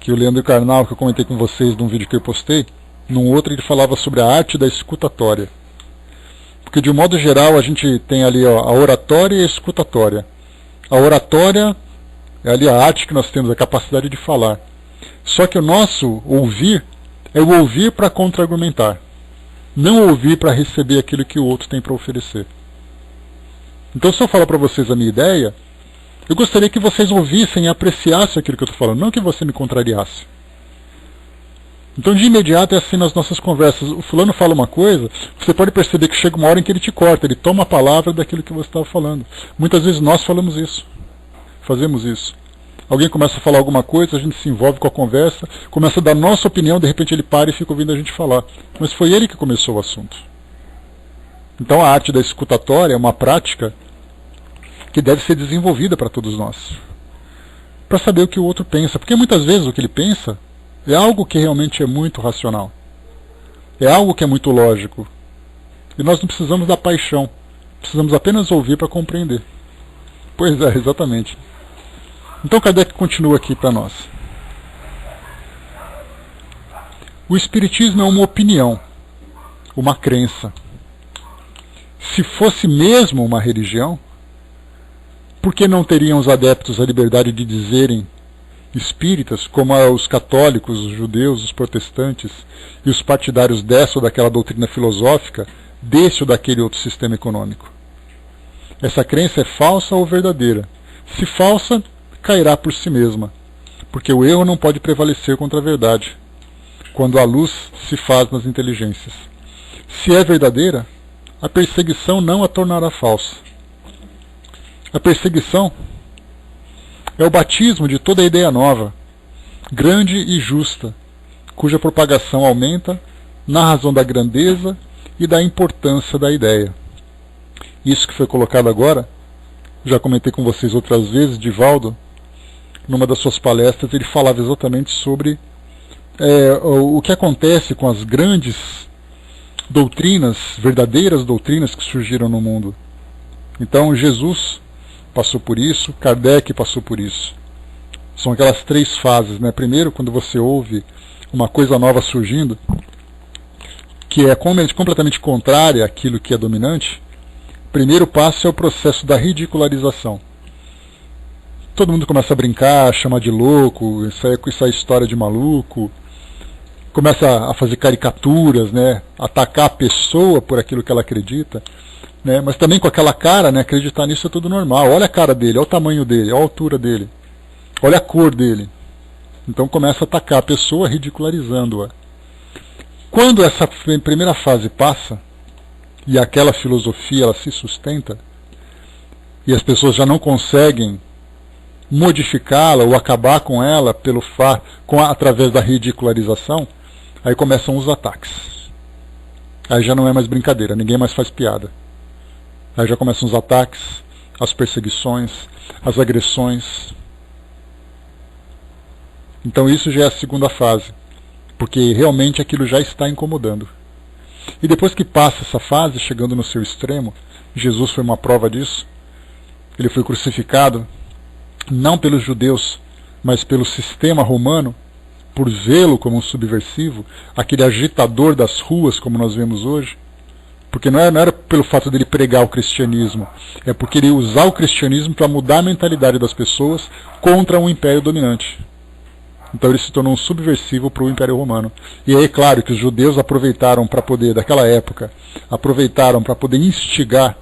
Leandro Carnal, que eu comentei com vocês num vídeo que eu postei. Num outro ele falava sobre a arte da escutatória. Porque de um modo geral a gente tem ali a oratória e a escutatória. A oratória é ali a arte que nós temos, a capacidade de falar. Só que o nosso ouvir é o ouvir para contra-argumentar. Não ouvir para receber aquilo que o outro tem para oferecer. Então se eu falar para vocês a minha ideia, eu gostaria que vocês ouvissem e apreciassem aquilo que eu estou falando, não que você me contrariasse. Então de imediato é assim nas nossas conversas. O fulano fala uma coisa, você pode perceber que chega uma hora em que ele te corta, ele toma a palavra daquilo que você estava falando. Muitas vezes nós falamos isso, fazemos isso. Alguém começa a falar alguma coisa, a gente se envolve com a conversa, começa a dar nossa opinião, de repente ele para e fica ouvindo a gente falar. Mas foi ele que começou o assunto. Então a arte da escutatória é uma prática que deve ser desenvolvida para todos nós. Para saber o que o outro pensa. Porque muitas vezes o que ele pensa é algo que realmente é muito racional. É algo que é muito lógico. E nós não precisamos da paixão. Precisamos apenas ouvir para compreender. Pois é, exatamente. Então Kardec continua aqui para nós. O Espiritismo é uma opinião, uma crença. Se fosse mesmo uma religião, por que não teriam os adeptos a liberdade de dizerem espíritas, como os católicos, os judeus, os protestantes e os partidários dessa ou daquela doutrina filosófica, desse ou daquele outro sistema econômico? Essa crença é falsa ou verdadeira? Se falsa, cairá por si mesma, porque o erro não pode prevalecer contra a verdade, quando a luz se faz nas inteligências. Se é verdadeira, a perseguição não a tornará falsa. A perseguição é o batismo de toda ideia nova, grande e justa, cuja propagação aumenta na razão da grandeza e da importância da ideia. Isso que foi colocado agora, já comentei com vocês outras vezes, Divaldo, numa das suas palestras, ele falava exatamente sobre o que acontece com as grandes doutrinas, verdadeiras doutrinas que surgiram no mundo. Então Jesus passou por isso, Kardec passou por isso. São aquelas três fases, né? Primeiro, quando você ouve uma coisa nova surgindo, que é completamente contrária àquilo que é dominante, o primeiro passo é o processo da ridicularização. Todo mundo começa a brincar, chamar de louco, isso é história de maluco, começa a fazer caricaturas, né? Atacar a pessoa por aquilo que ela acredita, né? Mas também com aquela cara, né? Acreditar nisso é tudo normal. Olha a cara dele, olha o tamanho dele, olha a altura dele, olha a cor dele. Então começa a atacar a pessoa, ridicularizando-a. Quando essa primeira fase passa, e aquela filosofia ela se sustenta, e as pessoas já não conseguem modificá-la ou acabar com ela através da ridicularização, aí começam os ataques. Aí já não é mais brincadeira, ninguém mais faz piada. Aí já começam os ataques, as perseguições, as agressões. Então isso já é a segunda fase, porque realmente aquilo já está incomodando. E depois que passa essa fase, chegando no seu extremo, Jesus foi uma prova disso. Ele foi crucificado, não pelos judeus, mas pelo sistema romano, por vê-lo como um subversivo, aquele agitador das ruas, como nós vemos hoje. Porque não era pelo fato dele pregar o cristianismo, é porque ele ia usar o cristianismo para mudar a mentalidade das pessoas contra um império dominante. Então ele se tornou um subversivo para o Império Romano. E aí é claro que os judeus aproveitaram para poder, daquela época, aproveitaram para poder instigar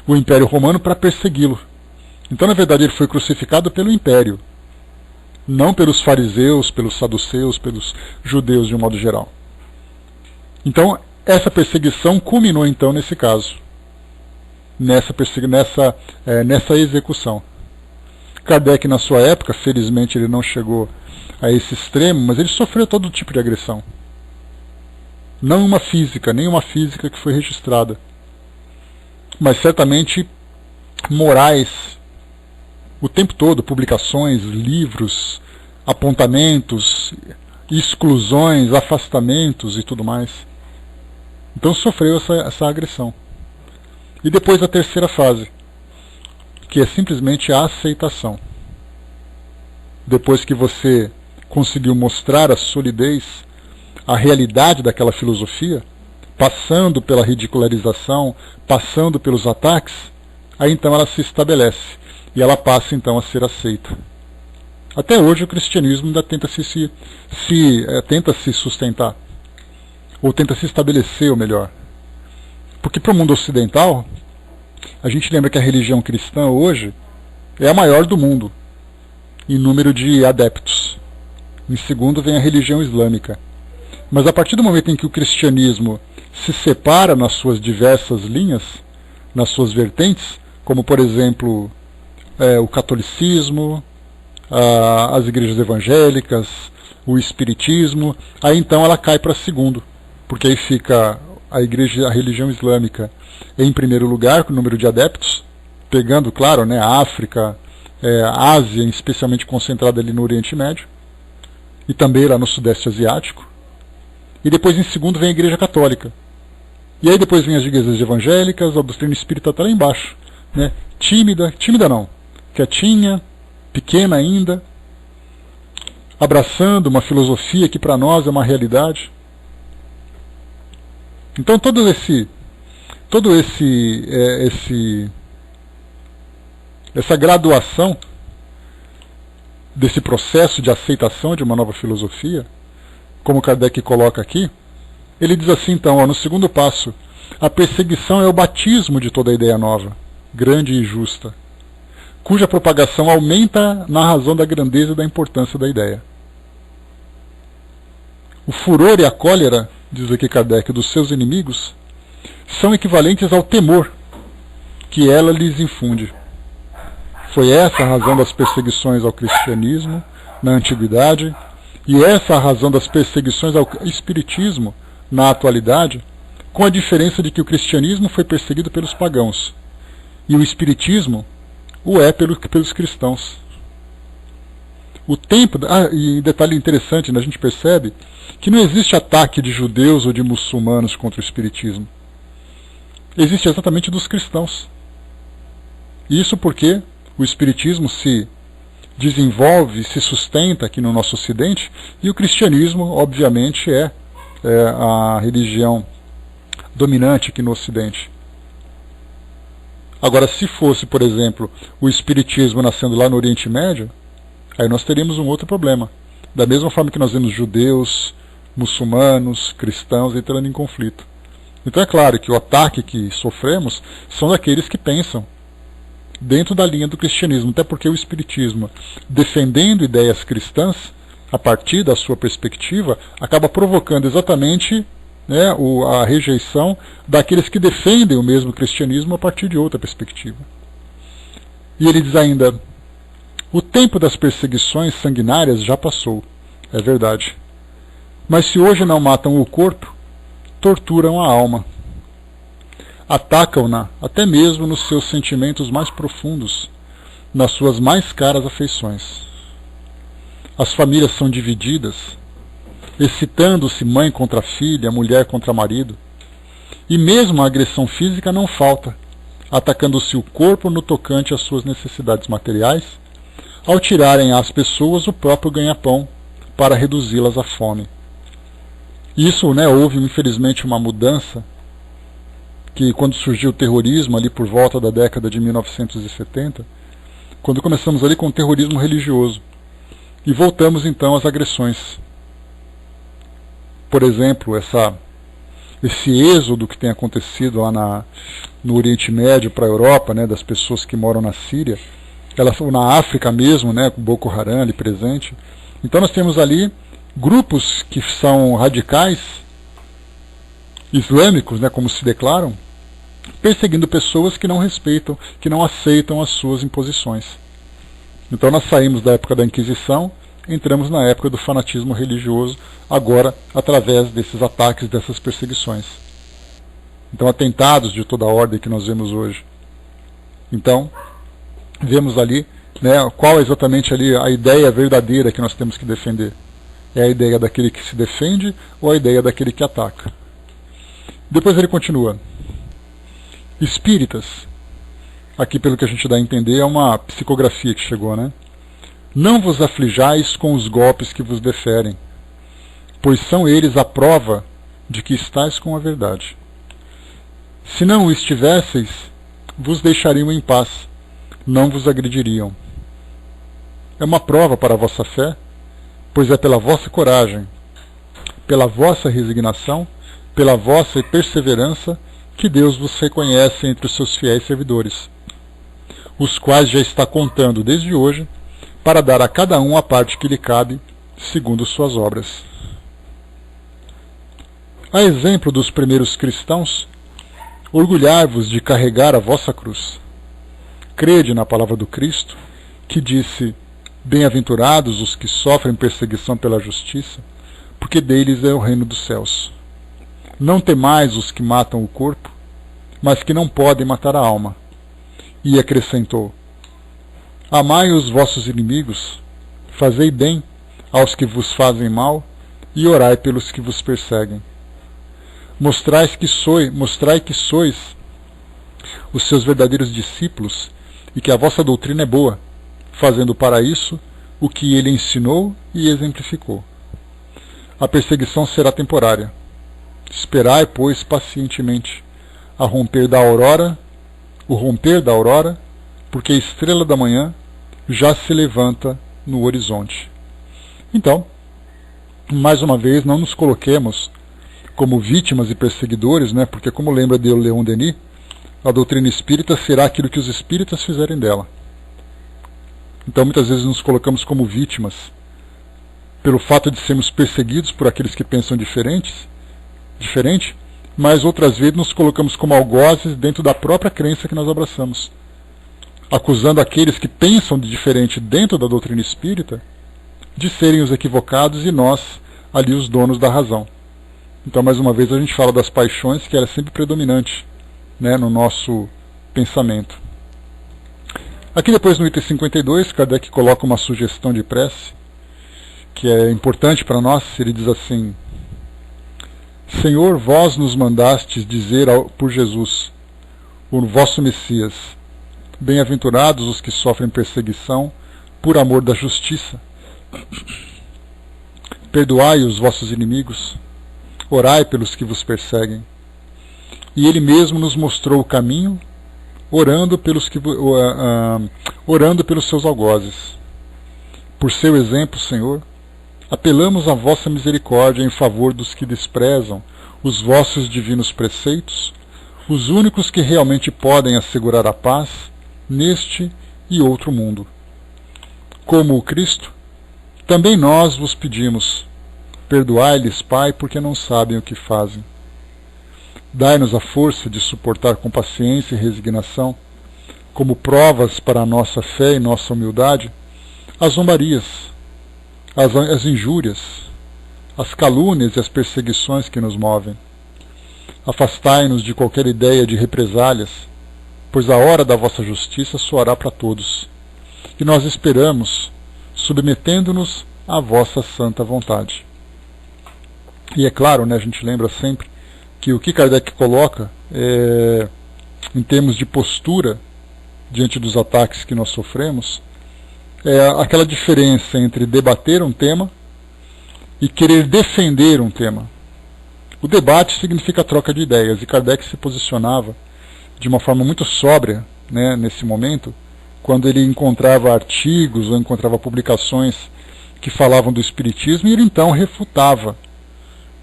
o Império Romano para persegui-lo. Então na verdade ele foi crucificado pelo Império, não pelos fariseus, pelos saduceus, pelos judeus de um modo geral. Então essa perseguição culminou então nesse caso, nessa execução. Kardec na sua época, felizmente ele não chegou a esse extremo, mas ele sofreu todo tipo de agressão. Não uma física, nem uma física que foi registrada, mas certamente morais, o tempo todo, publicações, livros, apontamentos, exclusões, afastamentos e tudo mais. Então sofreu essa agressão. E depois a terceira fase, que é simplesmente a aceitação. Depois que você conseguiu mostrar a solidez, a realidade daquela filosofia, passando pela ridicularização, passando pelos ataques, aí então ela se estabelece e ela passa então a ser aceita. Até hoje o cristianismo ainda tenta tenta se sustentar, ou tenta se estabelecer, ou melhor. Porque para o mundo ocidental, a gente lembra que a religião cristã hoje é a maior do mundo em número de adeptos. Em segundo vem a religião islâmica. Mas a partir do momento em que o cristianismo se separa nas suas diversas linhas, nas suas vertentes, como por exemplo o catolicismo, as igrejas evangélicas, o espiritismo, aí então ela cai para segundo, porque aí fica a religião islâmica em primeiro lugar com o número de adeptos, pegando, claro, né, a África, a Ásia, especialmente concentrada ali no Oriente Médio, e também lá no Sudeste Asiático. E depois em segundo vem a Igreja Católica. E aí depois vem as igrejas evangélicas, a doutrina espírita está lá embaixo, né? Tímida não, quietinha, pequena ainda, abraçando uma filosofia que para nós é uma realidade. Então essa graduação desse processo de aceitação de uma nova filosofia, como Kardec coloca aqui, ele diz assim então, no segundo passo, a perseguição é o batismo de toda ideia nova, grande e justa, cuja propagação aumenta na razão da grandeza e da importância da ideia. O furor e a cólera, diz aqui Kardec, dos seus inimigos, são equivalentes ao temor que ela lhes infunde. Foi essa a razão das perseguições ao cristianismo na antiguidade, e essa a razão das perseguições ao espiritismo na atualidade, com a diferença de que o cristianismo foi perseguido pelos pagãos, e o espiritismo o é pelos cristãos. O tempo, e detalhe interessante, né, a gente percebe que não existe ataque de judeus ou de muçulmanos contra o espiritismo. Existe exatamente dos cristãos. Isso porque o espiritismo se desenvolve, se sustenta aqui no nosso ocidente, e o cristianismo, obviamente, é a religião dominante aqui no ocidente. Agora, se fosse, por exemplo, o espiritismo nascendo lá no Oriente Médio, aí nós teríamos um outro problema. Da mesma forma que nós vemos judeus, muçulmanos, cristãos entrando em conflito. Então é claro que o ataque que sofremos são daqueles que pensam dentro da linha do cristianismo, até porque o espiritismo, defendendo ideias cristãs, a partir da sua perspectiva, acaba provocando exatamente, né, a rejeição daqueles que defendem o mesmo cristianismo a partir de outra perspectiva. E ele diz ainda, o tempo das perseguições sanguinárias já passou, é verdade. Mas se hoje não matam o corpo, torturam a alma. Atacam-na até mesmo nos seus sentimentos mais profundos, nas suas mais caras afeições. As famílias são divididas, excitando-se mãe contra filha, mulher contra marido. E mesmo a agressão física não falta, atacando-se o corpo no tocante às suas necessidades materiais, ao tirarem às pessoas o próprio ganha-pão para reduzi-las à fome. Isso, né, houve infelizmente uma mudança, que quando surgiu o terrorismo ali por volta da década de 1970, quando começamos ali com o terrorismo religioso, e voltamos então às agressões. Por exemplo, esse êxodo que tem acontecido lá no Oriente Médio para a Europa, né, das pessoas que moram na Síria, na África mesmo, né, com Boko Haram ali presente. Então nós temos ali grupos que são radicais, islâmicos, né, como se declaram, perseguindo pessoas que não respeitam, que não aceitam as suas imposições. Então nós saímos da época da Inquisição, entramos na época do fanatismo religioso, agora através desses ataques, dessas perseguições. Então atentados de toda a ordem que nós vemos hoje. Então, vemos ali, né, qual é exatamente ali a ideia verdadeira que nós temos que defender. É a ideia daquele que se defende ou a ideia daquele que ataca? Depois ele continua. Espíritas, aqui pelo que a gente dá a entender, é uma psicografia que chegou, né? Não vos aflijais com os golpes que vos deferem, pois são eles a prova de que estáis com a verdade. Se não o estivesseis, vos deixariam em paz, não vos agrediriam. É uma prova para a vossa fé, pois é pela vossa coragem, pela vossa resignação, pela vossa perseverança, que Deus vos reconhece entre os seus fiéis servidores, os quais já está contando desde hoje, para dar a cada um a parte que lhe cabe, segundo suas obras. A exemplo dos primeiros cristãos, orgulhai-vos de carregar a vossa cruz. Crede na palavra do Cristo, que disse: bem-aventurados os que sofrem perseguição pela justiça, porque deles é o reino dos céus. Não temais os que matam o corpo, mas que não podem matar a alma. E acrescentou: amai os vossos inimigos, fazei bem aos que vos fazem mal, e orai pelos que vos perseguem. Mostrai que sois os seus verdadeiros discípulos, e que a vossa doutrina é boa, fazendo para isso o que ele ensinou e exemplificou. A perseguição será temporária. Esperai, pois, pacientemente o romper da aurora, porque a estrela da manhã já se levanta no horizonte. Então, mais uma vez, não nos coloquemos como vítimas e perseguidores, né? Porque, como lembra de Leon Denis, a doutrina espírita será aquilo que os espíritas fizerem dela. Então, muitas vezes nos colocamos como vítimas pelo fato de sermos perseguidos por aqueles que pensam diferente, mas outras vezes nos colocamos como algozes dentro da própria crença que nós abraçamos, acusando aqueles que pensam de diferente dentro da doutrina espírita de serem os equivocados e nós ali os donos da razão. Então, mais uma vez, a gente fala das paixões, que era sempre predominante, né, no nosso pensamento. Aqui depois no item 52, Kardec coloca uma sugestão de prece, que é importante para nós. Ele diz assim: Senhor, vós nos mandastes dizer por Jesus, o vosso Messias, bem-aventurados os que sofrem perseguição por amor da justiça. Perdoai os vossos inimigos, orai pelos que vos perseguem. E ele mesmo nos mostrou o caminho, orando pelos seus algozes. Por seu exemplo, Senhor, apelamos à vossa misericórdia em favor dos que desprezam os vossos divinos preceitos, os únicos que realmente podem assegurar a paz neste e outro mundo. Como o Cristo, também nós vos pedimos: perdoai-lhes, Pai, porque não sabem o que fazem. Dai-nos a força de suportar com paciência e resignação, como provas para a nossa fé e nossa humildade, as zombarias, as injúrias, as calúnias e as perseguições que nos movem. Afastai-nos de qualquer ideia de represálias, pois a hora da vossa justiça soará para todos, e nós esperamos, submetendo-nos à vossa santa vontade. E é claro, né, a gente lembra sempre que o que Kardec coloca em termos de postura diante dos ataques que nós sofremos, é aquela diferença entre debater um tema e querer defender um tema. O debate significa troca de ideias, e Kardec se posicionava de uma forma muito sóbria, né, nesse momento, quando ele encontrava artigos ou encontrava publicações que falavam do Espiritismo, e ele então refutava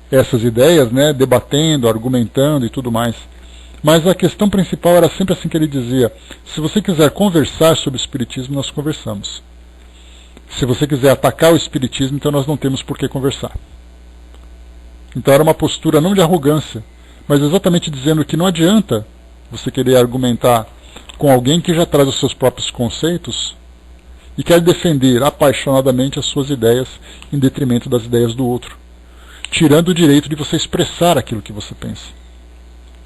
essas ideias, né, debatendo, argumentando e tudo mais. Mas a questão principal era sempre assim que ele dizia: se você quiser conversar sobre o Espiritismo, nós conversamos. Se você quiser atacar o Espiritismo, então nós não temos por que conversar. Então era uma postura não de arrogância, mas exatamente dizendo que não adianta você querer argumentar com alguém que já traz os seus próprios conceitos e quer defender apaixonadamente as suas ideias em detrimento das ideias do outro, tirando o direito de você expressar aquilo que você pensa.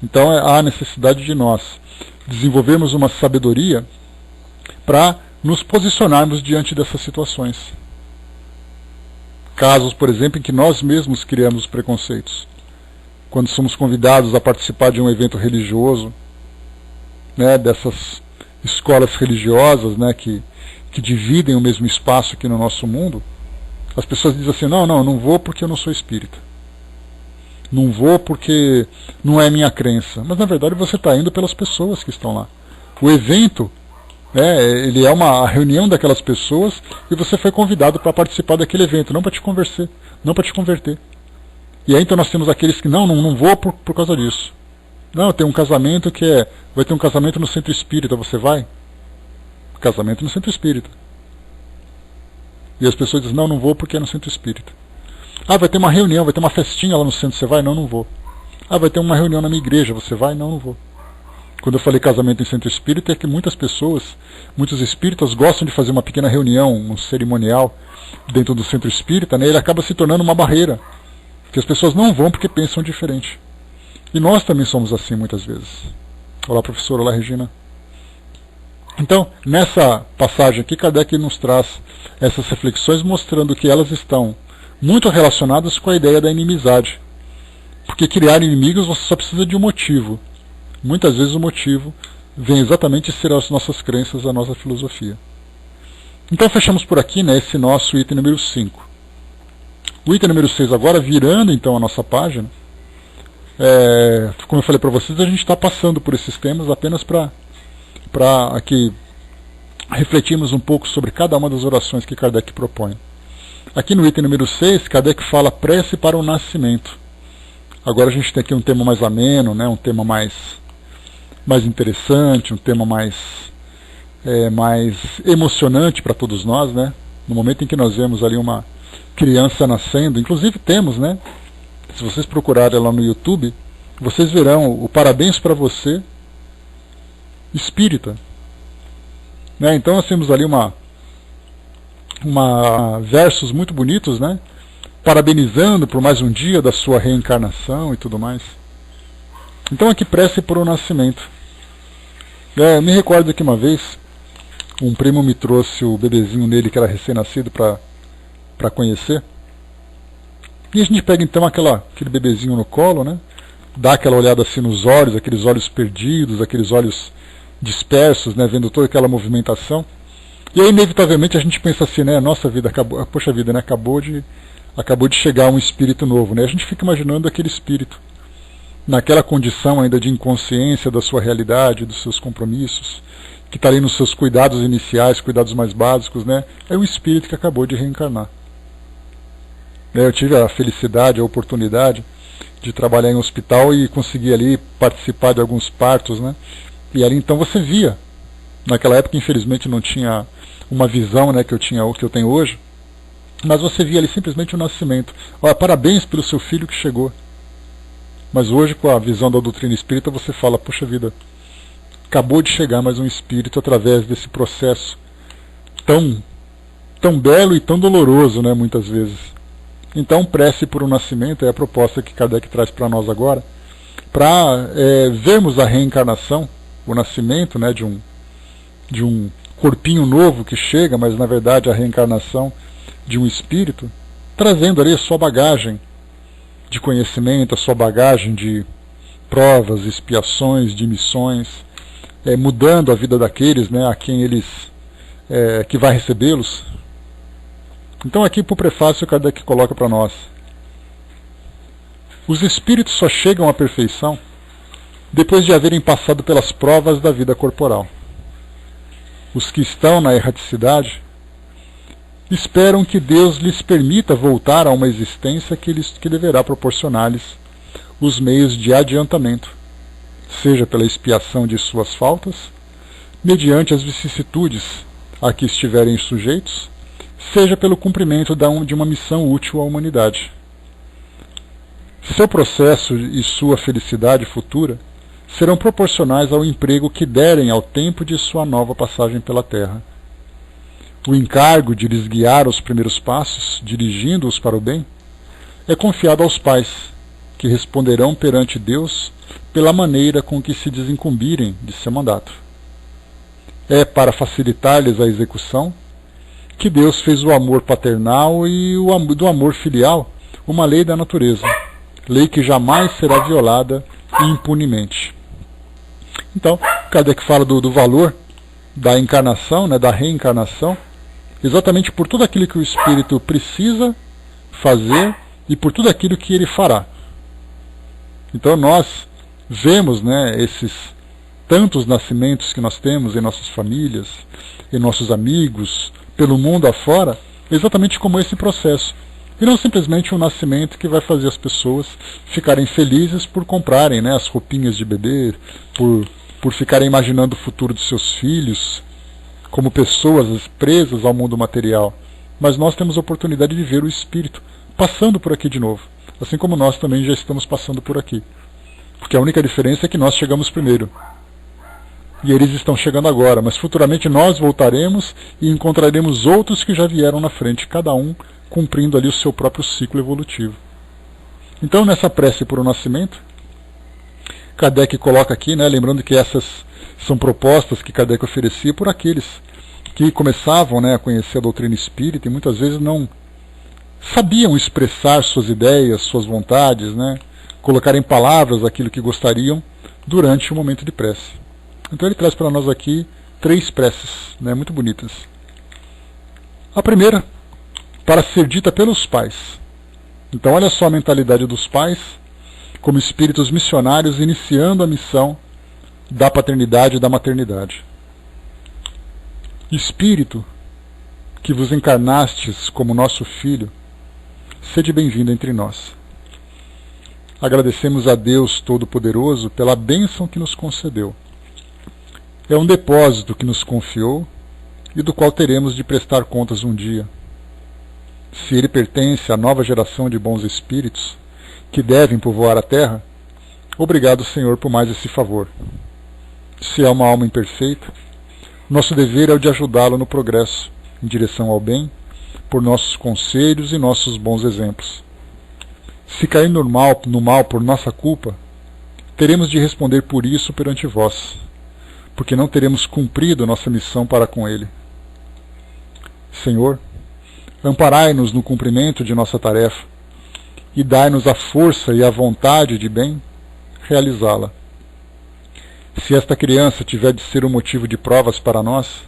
Então há necessidade de nós desenvolvermos uma sabedoria para nos posicionarmos diante dessas situações. Casos, por exemplo, em que nós mesmos criamos preconceitos. Quando somos convidados a participar de um evento religioso, né, dessas escolas religiosas, né, que dividem o mesmo espaço aqui no nosso mundo, as pessoas dizem assim, não vou porque eu não sou espírita. Não vou porque não é minha crença. Mas na verdade você está indo pelas pessoas que estão lá. O evento, ele é uma reunião daquelas pessoas e você foi convidado para participar daquele evento, não para te converter. E aí então nós temos aqueles que não vou por causa disso. Não, tem um casamento vai ter um casamento no centro espírita, você vai? Casamento no centro espírita. E as pessoas dizem, não vou porque é no centro espírita. Ah, vai ter uma reunião, vai ter uma festinha lá no centro, você vai? Não vou. Ah, vai ter uma reunião na minha igreja, você vai? Não vou. Quando eu falei casamento em centro espírita, é que muitos espíritas gostam de fazer uma pequena reunião, um cerimonial dentro do centro espírita, né? Ele acaba se tornando uma barreira, que as pessoas não vão porque pensam diferente. E nós também somos assim muitas vezes. Olá, professor, olá, Regina. Então, nessa passagem aqui, Kardec nos traz essas reflexões mostrando que elas estão muito relacionadas com a ideia da inimizade. Porque criar inimigos você só precisa de um motivo. Muitas vezes o motivo vem exatamente ser as nossas crenças, a nossa filosofia. Então fechamos por aqui, né, esse nosso item número 5. O item número 6 agora, virando então a nossa página, como eu falei para vocês, a gente está passando por esses temas apenas para aqui refletirmos um pouco sobre cada uma das orações que Kardec propõe. Aqui no item número 6, Kardec fala prece para o nascimento. Agora a gente tem aqui um tema mais ameno, né, um tema mais interessante, um tema mais emocionante para todos nós, né? No momento em que nós vemos ali uma criança nascendo, inclusive temos, né? Se vocês procurarem lá no YouTube, vocês verão o parabéns para você, espírita. Né? Então nós temos ali versos muito bonitos, né? Parabenizando por mais um dia da sua reencarnação e tudo mais. Então aqui prece por um nascimento. Eu me recordo que uma vez um primo me trouxe o bebezinho nele que era recém-nascido para conhecer. E a gente pega então aquele bebezinho no colo, né? Dá aquela olhada assim nos olhos, aqueles olhos perdidos, aqueles olhos dispersos, né? Vendo toda aquela movimentação. E aí inevitavelmente a gente pensa assim, né? Nossa vida acabou, poxa vida, né? Acabou de chegar um espírito novo, né? A gente fica imaginando aquele espírito naquela condição ainda de inconsciência da sua realidade, dos seus compromissos, que está ali nos seus cuidados iniciais, cuidados mais básicos, né? É um espírito que acabou de reencarnar. Eu tive a felicidade, a oportunidade de trabalhar em um hospital e conseguir ali participar de alguns partos, né? E ali então você via, naquela época infelizmente não tinha uma visão, né, que eu tenho hoje, mas você via ali simplesmente o nascimento. Olha, parabéns pelo seu filho que chegou. Mas hoje, com a visão da doutrina espírita, você fala, puxa vida, acabou de chegar mais um espírito através desse processo tão belo e tão doloroso, né, muitas vezes. Então, prece por um nascimento é a proposta que Kardec traz para nós agora, para vermos a reencarnação, o nascimento, né, de um corpinho novo que chega, mas na verdade a reencarnação de um espírito, trazendo ali a sua bagagem de conhecimento, a sua bagagem de provas, expiações, de missões, mudando a vida daqueles, né, a quem que vai recebê-los. Então aqui para o prefácio Kardec coloca para nós: os espíritos só chegam à perfeição depois de haverem passado pelas provas da vida corporal. Os que estão na erraticidade esperam que Deus lhes permita voltar a uma existência que deverá proporcionar-lhes os meios de adiantamento, seja pela expiação de suas faltas, mediante as vicissitudes a que estiverem sujeitos, seja pelo cumprimento de uma missão útil à humanidade. Seu processo e sua felicidade futura serão proporcionais ao emprego que derem ao tempo de sua nova passagem pela Terra. O encargo de lhes guiar os primeiros passos, dirigindo-os para o bem, é confiado aos pais, que responderão perante Deus pela maneira com que se desincumbirem de seu mandato. É para facilitar-lhes a execução que Deus fez o amor paternal e do amor filial uma lei da natureza, lei que jamais será violada impunemente. Então, Kardec fala do valor da encarnação, né, da reencarnação, exatamente por tudo aquilo que o espírito precisa fazer e por tudo aquilo que ele fará. Então nós vemos, né, esses tantos nascimentos que nós temos em nossas famílias, em nossos amigos, pelo mundo afora, exatamente como esse processo. E não simplesmente um nascimento que vai fazer as pessoas ficarem felizes por comprarem, né, as roupinhas de bebê, por ficarem imaginando o futuro dos seus filhos, como pessoas presas ao mundo material. Mas nós temos a oportunidade de ver o espírito passando por aqui de novo, assim como nós também já estamos passando por aqui. Porque a única diferença é que nós chegamos primeiro. E eles estão chegando agora, mas futuramente nós voltaremos e encontraremos outros que já vieram na frente, cada um cumprindo ali o seu próprio ciclo evolutivo. Então, nessa prece por um nascimento, Kardec coloca aqui, né, lembrando que essas são propostas que Kardec oferecia por aqueles que começavam, né, a conhecer a doutrina espírita e muitas vezes não sabiam expressar suas ideias, suas vontades, né, colocar em palavras aquilo que gostariam durante o momento de prece. Então ele traz para nós aqui 3 preces, né, muito bonitas. A primeira, para ser dita pelos pais. Então olha só a mentalidade dos pais, como espíritos missionários iniciando a missão da paternidade e da maternidade. Espírito, que vos encarnastes como nosso filho, sede bem-vindo entre nós. Agradecemos a Deus Todo-Poderoso pela bênção que nos concedeu. É um depósito que nos confiou e do qual teremos de prestar contas um dia. Se ele pertence à nova geração de bons espíritos que devem povoar a terra, obrigado, Senhor, por mais esse favor. Se é uma alma imperfeita, nosso dever é o de ajudá-lo no progresso, em direção ao bem, por nossos conselhos e nossos bons exemplos. Se cair no mal por nossa culpa, teremos de responder por isso perante vós, porque não teremos cumprido nossa missão para com ele. Senhor, amparai-nos no cumprimento de nossa tarefa e dai-nos a força e a vontade de bem realizá-la. Se esta criança tiver de ser um motivo de provas para nós,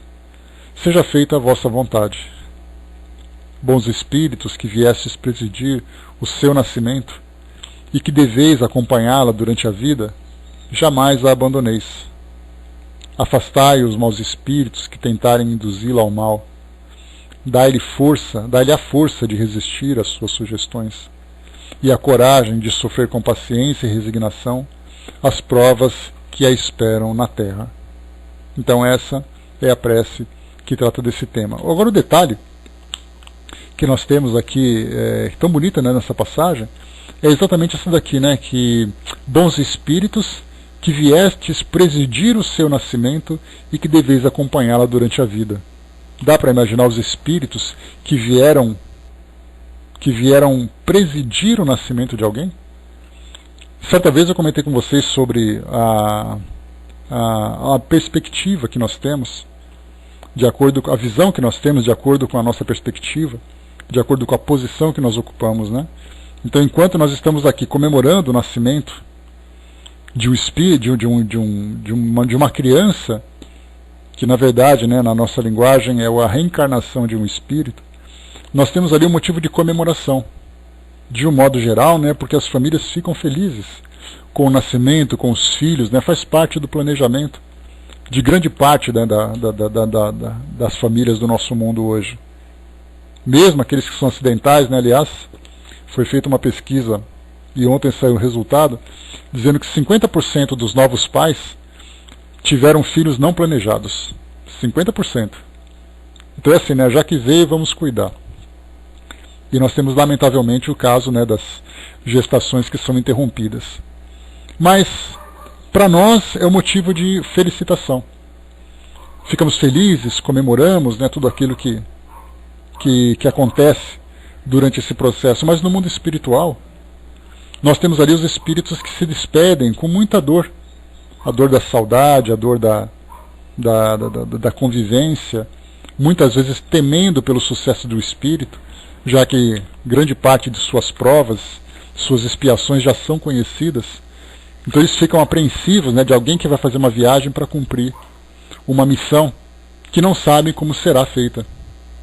seja feita a vossa vontade. Bons espíritos que viestes presidir o seu nascimento e que deveis acompanhá-la durante a vida, jamais a abandoneis. Afastai os maus espíritos que tentarem induzi-la ao mal. Dai-lhe a força de resistir às suas sugestões e a coragem de sofrer com paciência e resignação as provas que a esperam na terra. Então essa é a prece que trata desse tema. Agora o detalhe que nós temos aqui, tão bonita, né, nessa passagem, é exatamente essa daqui, né, que bons espíritos que viestes presidir o seu nascimento e que deveis acompanhá-la durante a vida. Dá para imaginar os espíritos que vieram presidir o nascimento de alguém? Certa vez eu comentei com vocês sobre a perspectiva que nós temos, de acordo com a visão que nós temos, de acordo com a nossa perspectiva, de acordo com a posição que nós ocupamos, né? Então, enquanto nós estamos aqui comemorando o nascimento de um espírito, de uma criança, que na verdade, né, na nossa linguagem é a reencarnação de um espírito, nós temos ali um motivo de comemoração, de um modo geral, né, porque as famílias ficam felizes com o nascimento, com os filhos, né, faz parte do planejamento de grande parte, né, das famílias do nosso mundo hoje. Mesmo aqueles que são acidentais, né, aliás, foi feita uma pesquisa e ontem saiu o resultado, dizendo que 50% dos novos pais tiveram filhos não planejados. 50%. Então é assim, né, já que veio, vamos cuidar. E nós temos, lamentavelmente, o caso, né, das gestações que são interrompidas. Mas, para nós, é um motivo de felicitação. Ficamos felizes, comemoramos, né, tudo aquilo que acontece durante esse processo. Mas no mundo espiritual, nós temos ali os espíritos que se despedem com muita dor. A dor da saudade, a dor da convivência, muitas vezes temendo pelo sucesso do espírito, já que grande parte de suas provas, suas expiações já são conhecidas. Então eles ficam apreensivos, né, de alguém que vai fazer uma viagem para cumprir uma missão que não sabem como será feita,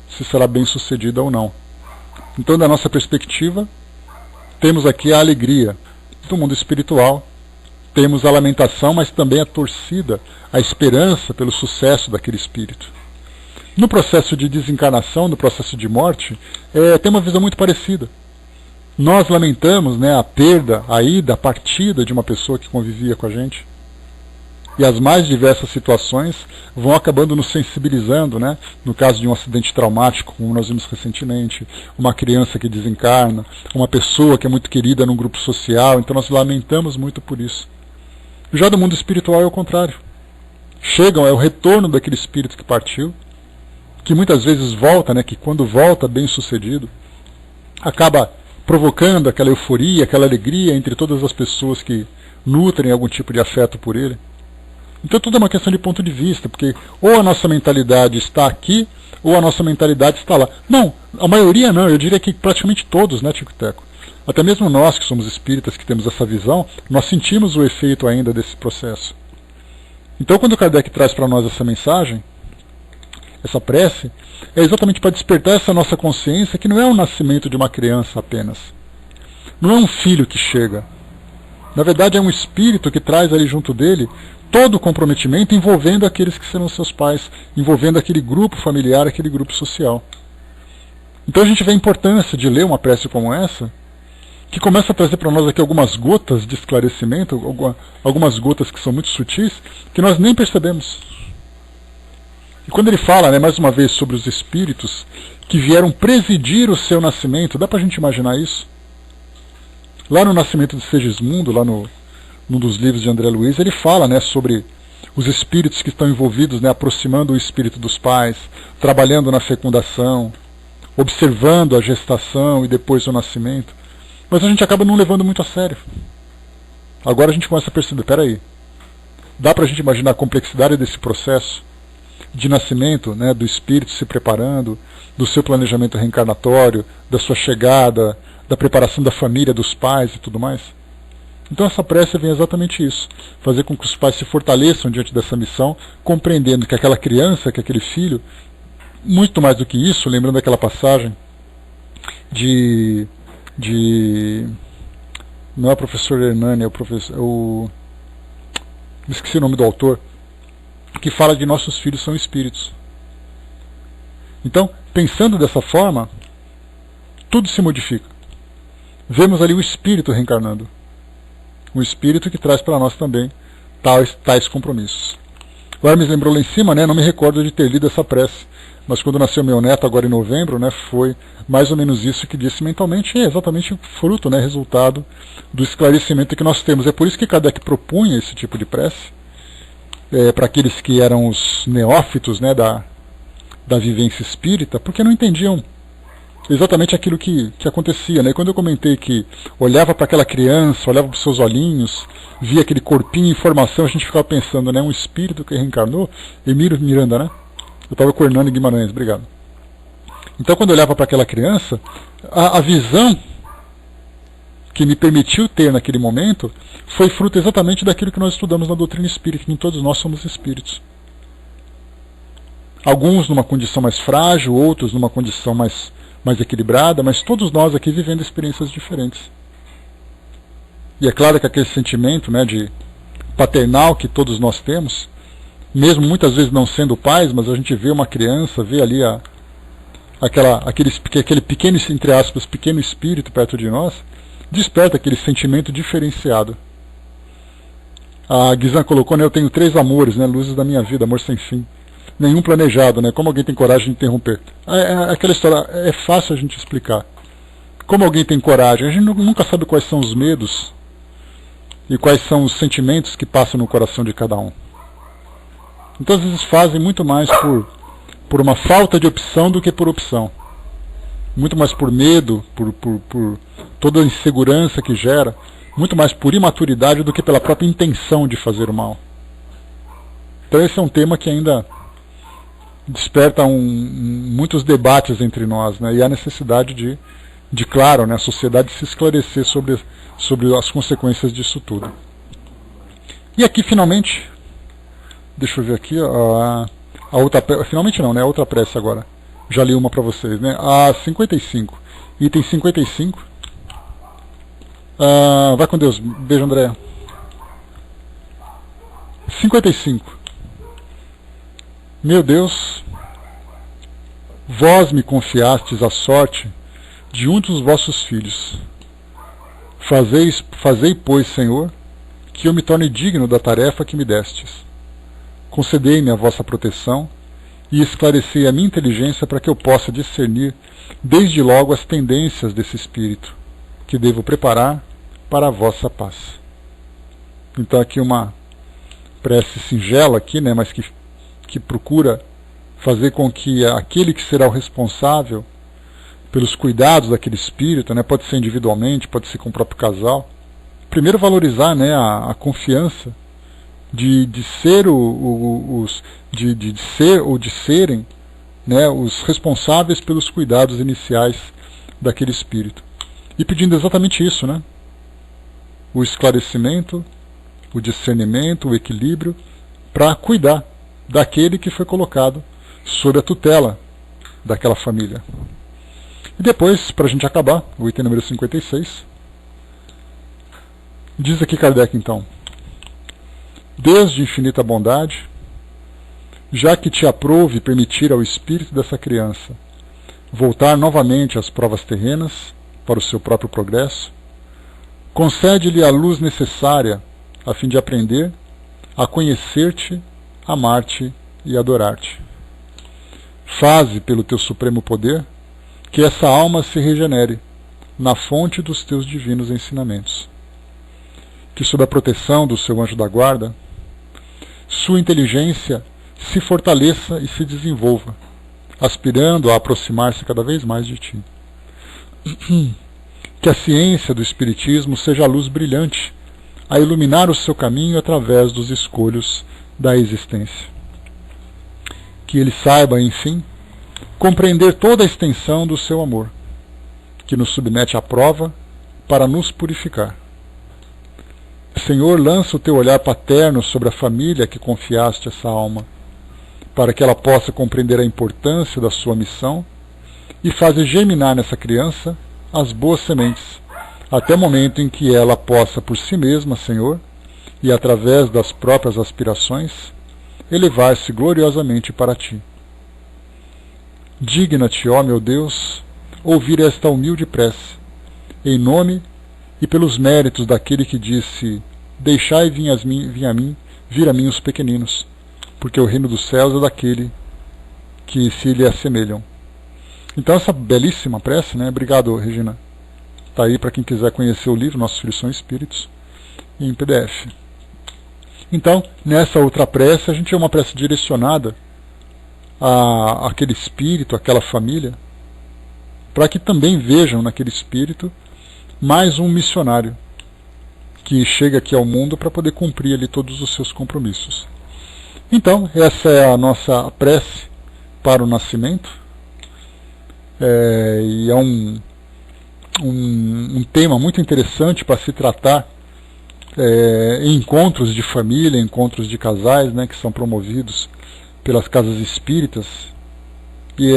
se será bem sucedida ou não. Então, da nossa perspectiva, temos aqui a alegria do mundo espiritual, temos a lamentação, mas também a torcida, a esperança pelo sucesso daquele espírito. No processo de desencarnação, no processo de morte, tem uma visão muito parecida. Nós lamentamos, né, a perda, a ida, a partida de uma pessoa que convivia com a gente. E as mais diversas situações vão acabando nos sensibilizando, né? No caso de um acidente traumático, como nós vimos recentemente, uma criança que desencarna, uma pessoa que é muito querida num grupo social, então nós lamentamos muito por isso. Já do mundo espiritual é o contrário. Chegam, é o retorno daquele espírito que partiu, que muitas vezes volta, né? Que quando volta bem sucedido, acaba provocando aquela euforia, aquela alegria entre todas as pessoas que nutrem algum tipo de afeto por ele. Então tudo é uma questão de ponto de vista, porque ou a nossa mentalidade está aqui, ou a nossa mentalidade está lá. Não, a maioria não, eu diria que praticamente todos, né, Tico e Teco? Até mesmo nós que somos espíritas, que temos essa visão, nós sentimos o efeito ainda desse processo. Então quando Kardec traz para nós essa mensagem, essa prece, é exatamente para despertar essa nossa consciência que não é o nascimento de uma criança apenas. Não é um filho que chega. Na verdade é um espírito que traz ali junto dele todo o comprometimento envolvendo aqueles que serão seus pais, envolvendo aquele grupo familiar, aquele grupo social. Então a gente vê a importância de ler uma prece como essa, que começa a trazer para nós aqui algumas gotas de esclarecimento, algumas gotas que são muito sutis, que nós nem percebemos. E quando ele fala, né, mais uma vez, sobre os espíritos que vieram presidir o seu nascimento, dá para a gente imaginar isso? Lá no Nascimento de Segismundo, lá num dos livros de André Luiz, ele fala, né, sobre os espíritos que estão envolvidos, né, aproximando o espírito dos pais, trabalhando na fecundação, observando a gestação e depois o nascimento. Mas a gente acaba não levando muito a sério. Agora a gente começa a perceber, peraí, dá para a gente imaginar a complexidade desse processo de nascimento, né, do espírito se preparando, do seu planejamento reencarnatório, da sua chegada, da preparação da família, dos pais e tudo mais? Então essa prece vem exatamente isso, fazer com que os pais se fortaleçam diante dessa missão, compreendendo que aquela criança, que aquele filho, muito mais do que isso, lembrando aquela passagem não é o professor Hernani, é o professor, esqueci o nome do autor, que fala de nossos filhos são espíritos. Então, pensando dessa forma, tudo se modifica. Vemos ali o espírito reencarnando. Um espírito que traz para nós também tais compromissos. O Hermes lembrou lá em cima, né, não me recordo de ter lido essa prece, mas quando nasceu meu neto agora em novembro, né, foi mais ou menos isso que disse mentalmente, é exatamente fruto, né, resultado do esclarecimento que nós temos. É por isso que Kardec propunha esse tipo de prece, para aqueles que eram os neófitos, né, da vivência espírita, porque não entendiam exatamente aquilo que acontecia, né? Quando eu comentei que olhava para aquela criança, olhava para os seus olhinhos, via aquele corpinho em formação, a gente ficava pensando, né? Um espírito que reencarnou, Emílio Miranda, né? Eu estava com o Hernani Guimarães, obrigado. Então quando eu olhava para aquela criança, a visão que me permitiu ter naquele momento foi fruto exatamente daquilo que nós estudamos na doutrina espírita, que todos nós somos espíritos. Alguns numa condição mais frágil, outros numa condição mais equilibrada, mas todos nós aqui vivendo experiências diferentes. E é claro que aquele sentimento, né, de paternal que todos nós temos, mesmo muitas vezes não sendo pais, mas a gente vê uma criança, vê ali aquele pequeno, entre aspas, pequeno espírito perto de nós, desperta aquele sentimento diferenciado. A Guizan colocou, né, eu tenho 3 amores, né, luzes da minha vida, amor sem fim. Nenhum planejado, né? Como alguém tem coragem de interromper? Aquela história, é fácil a gente explicar. Como alguém tem coragem? A gente nunca sabe quais são os medos e quais são os sentimentos que passam no coração de cada um. Então às vezes fazem muito mais por uma falta de opção do que por opção. Muito mais por medo, por toda a insegurança que gera, muito mais por imaturidade do que pela própria intenção de fazer o mal. Então esse é um tema que ainda desperta muitos debates entre nós, né? E há necessidade de claro, né, a sociedade se esclarecer sobre as consequências disso tudo. E aqui finalmente, deixa eu ver aqui, A outra, finalmente não, né? A outra prece agora. Já li uma para vocês, né? A 55. Item 55. Vai com Deus. Beijo, André. 55. Meu Deus, vós me confiastes a sorte de um dos vossos filhos. Fazei, pois, Senhor, que eu me torne digno da tarefa que me destes. Concedei-me a vossa proteção e esclarecei a minha inteligência para que eu possa discernir desde logo as tendências desse espírito, que devo preparar para a vossa paz. Então aqui uma prece singela aqui, né, mas que procura fazer com que aquele que será o responsável pelos cuidados daquele espírito, né, pode ser individualmente, pode ser com o próprio casal, primeiro valorizar, né, a confiança de ser de serem, né, os responsáveis pelos cuidados iniciais daquele espírito. E pedindo exatamente isso, né? O esclarecimento, o discernimento, o equilíbrio, para cuidar daquele que foi colocado sob a tutela daquela família. E depois, para a gente acabar, o item número 56, diz aqui Kardec então: Deus de infinita bondade, já que te aprouve permitir ao espírito dessa criança voltar novamente às provas terrenas para o seu próprio progresso, concede-lhe a luz necessária a fim de aprender a conhecer-te, amar-te e adorar-te. Faze, pelo teu supremo poder, que essa alma se regenere na fonte dos teus divinos ensinamentos. Que, sob a proteção do seu anjo da guarda, sua inteligência se fortaleça e se desenvolva, aspirando a aproximar-se cada vez mais de ti. Que a ciência do Espiritismo seja a luz brilhante a iluminar o seu caminho através dos escolhos da existência. Que ele saiba, enfim, compreender toda a extensão do seu amor, que nos submete à prova para nos purificar. Senhor, lança o teu olhar paterno sobre a família que confiaste a essa alma, para que ela possa compreender a importância da sua missão e faze germinar nessa criança as boas sementes, até o momento em que ela possa por si mesma, Senhor, e através das próprias aspirações, elevar-se gloriosamente para ti. Digna-te, ó meu Deus, ouvir esta humilde prece, em nome e pelos méritos daquele que disse: Deixai vir a mim os pequeninos, porque o reino dos céus é daquele que se lhe assemelham. Então essa belíssima prece, né? Obrigado, Regina. Está aí para quem quiser conhecer o livro Nossos Filhos são Espíritos, em PDF. Então, nessa outra prece, a gente tem uma prece direcionada àquele espírito, àquela família, para que também vejam naquele espírito mais um missionário que chega aqui ao mundo para poder cumprir ali todos os seus compromissos. Então, essa é a nossa prece para o nascimento, e é um tema muito interessante para se tratar em encontros de família, encontros de casais, né, que são promovidos pelas casas espíritas, e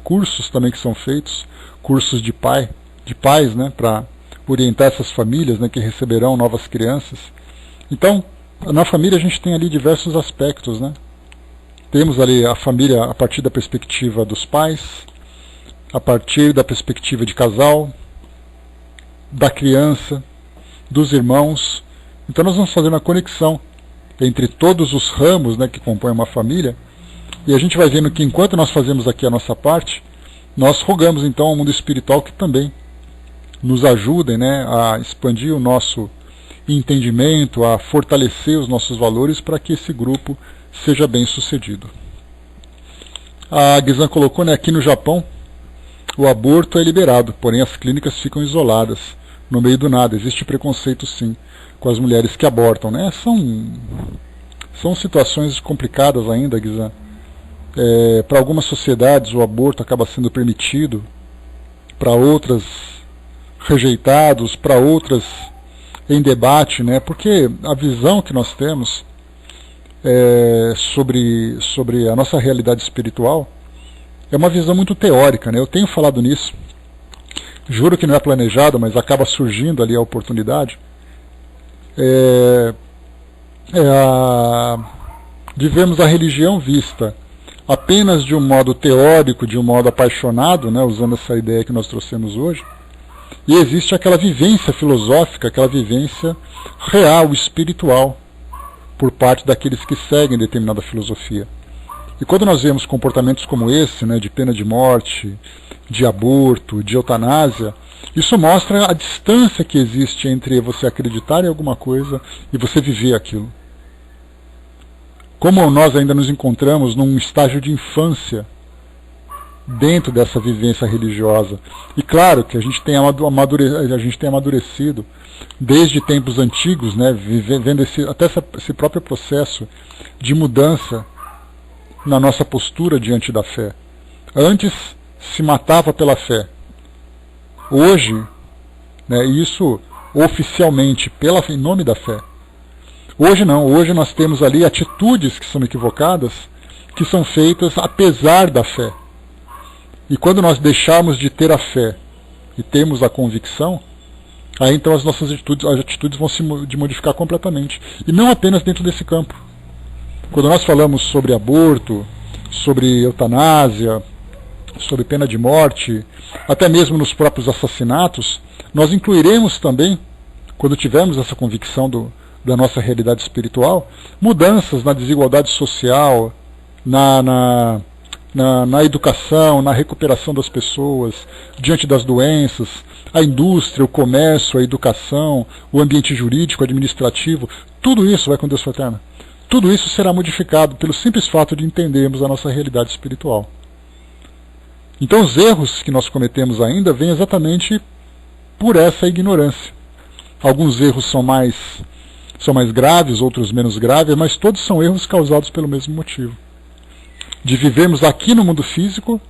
cursos também que são feitos, cursos de pais, né, para orientar essas famílias, né, que receberão novas crianças. Então, na família a gente tem ali diversos aspectos, né? Temos ali a família a partir da perspectiva dos pais, a partir da perspectiva de casal, da criança, dos irmãos. Então nós vamos fazer uma conexão entre todos os ramos, né, que compõem uma família, e a gente vai vendo que enquanto nós fazemos aqui a nossa parte, nós rogamos então ao mundo espiritual que também nos ajudem, né, a expandir o nosso entendimento, a fortalecer os nossos valores para que esse grupo seja bem sucedido. A Guizan colocou, né, aqui no Japão o aborto é liberado, porém as clínicas ficam isoladas, no meio do nada. Existe preconceito sim com as mulheres que abortam, né? São situações complicadas ainda, Guizan. Para algumas sociedades o aborto acaba sendo permitido, para outras rejeitados, para outras em debate, né? Porque a visão que nós temos sobre a nossa realidade espiritual é uma visão muito teórica, né? Eu tenho falado nisso, juro que não é planejado, mas acaba surgindo ali a oportunidade, de vermos a religião vista apenas de um modo teórico, de um modo apaixonado, né, usando essa ideia que nós trouxemos hoje, e existe aquela vivência filosófica, aquela vivência real, espiritual, por parte daqueles que seguem determinada filosofia. E quando nós vemos comportamentos como esse, né, de pena de morte, de aborto, de eutanásia, isso mostra a distância que existe entre você acreditar em alguma coisa e você viver aquilo. Como nós ainda nos encontramos num estágio de infância dentro dessa vivência religiosa. E claro que a gente tem amadurecido desde tempos antigos, né, vivendo esse próprio processo de mudança na nossa postura diante da fé. Antes se matava pela fé. Hoje, né, isso oficialmente em nome da fé. Hoje não, hoje nós temos ali atitudes que são equivocadas, que são feitas apesar da fé. E quando nós deixarmos de ter a fé e temos a convicção, aí então as nossas atitudes vão se modificar completamente. E não apenas dentro desse campo. Quando nós falamos sobre aborto, sobre eutanásia, sobre pena de morte, até mesmo nos próprios assassinatos, nós incluiremos também, quando tivermos essa convicção da nossa realidade espiritual, mudanças na desigualdade social, na educação, na recuperação das pessoas, diante das doenças, a indústria, o comércio, a educação, o ambiente jurídico, administrativo, tudo isso vai com Deus fraterno. Tudo isso será modificado pelo simples fato de entendermos a nossa realidade espiritual. Então os erros que nós cometemos ainda vêm exatamente por essa ignorância. Alguns erros são mais graves, outros menos graves, mas todos são erros causados pelo mesmo motivo. De vivermos aqui no mundo físico,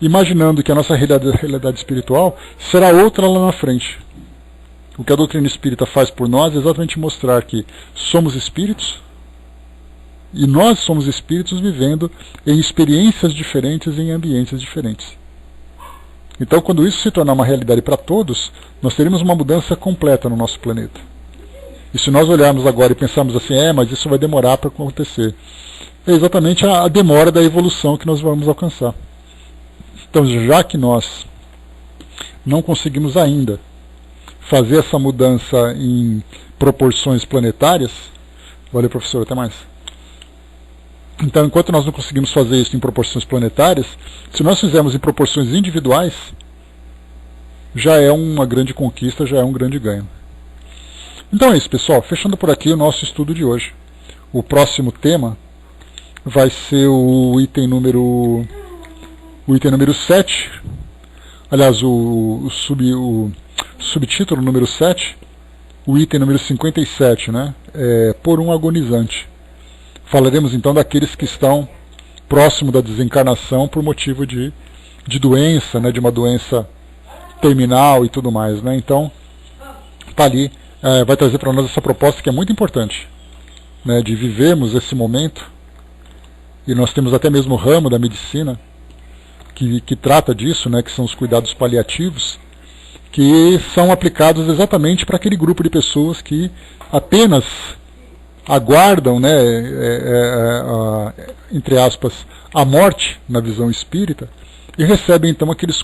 imaginando que a nossa realidade espiritual será outra lá na frente. O que a doutrina espírita faz por nós é exatamente mostrar que somos espíritos, e nós somos espíritos vivendo em experiências diferentes, em ambientes diferentes. Então, quando isso se tornar uma realidade para todos, nós teremos uma mudança completa no nosso planeta. E se nós olharmos agora e pensarmos assim, mas isso vai demorar para acontecer, é exatamente a demora da evolução que nós vamos alcançar. Então, já que nós não conseguimos ainda fazer essa mudança em proporções planetárias, valeu, professor, até mais. Então, enquanto nós não conseguimos fazer isso em proporções planetárias, se nós fizermos em proporções individuais, já é uma grande conquista, já é um grande ganho. Então é isso, pessoal. Fechando por aqui o nosso estudo de hoje. O próximo tema vai ser o item número 7. Aliás, o subtítulo número 7, o item número 57, né? Por um agonizante. Falaremos então daqueles que estão próximo da desencarnação por motivo de doença, né, de uma doença terminal e tudo mais, né? Então, está ali, vai trazer para nós essa proposta que é muito importante, né, de vivermos esse momento, e nós temos até mesmo o ramo da medicina que trata disso, né, que são os cuidados paliativos, que são aplicados exatamente para aquele grupo de pessoas que apenas aguardam, né, entre aspas, a morte na visão espírita, e recebem então aqueles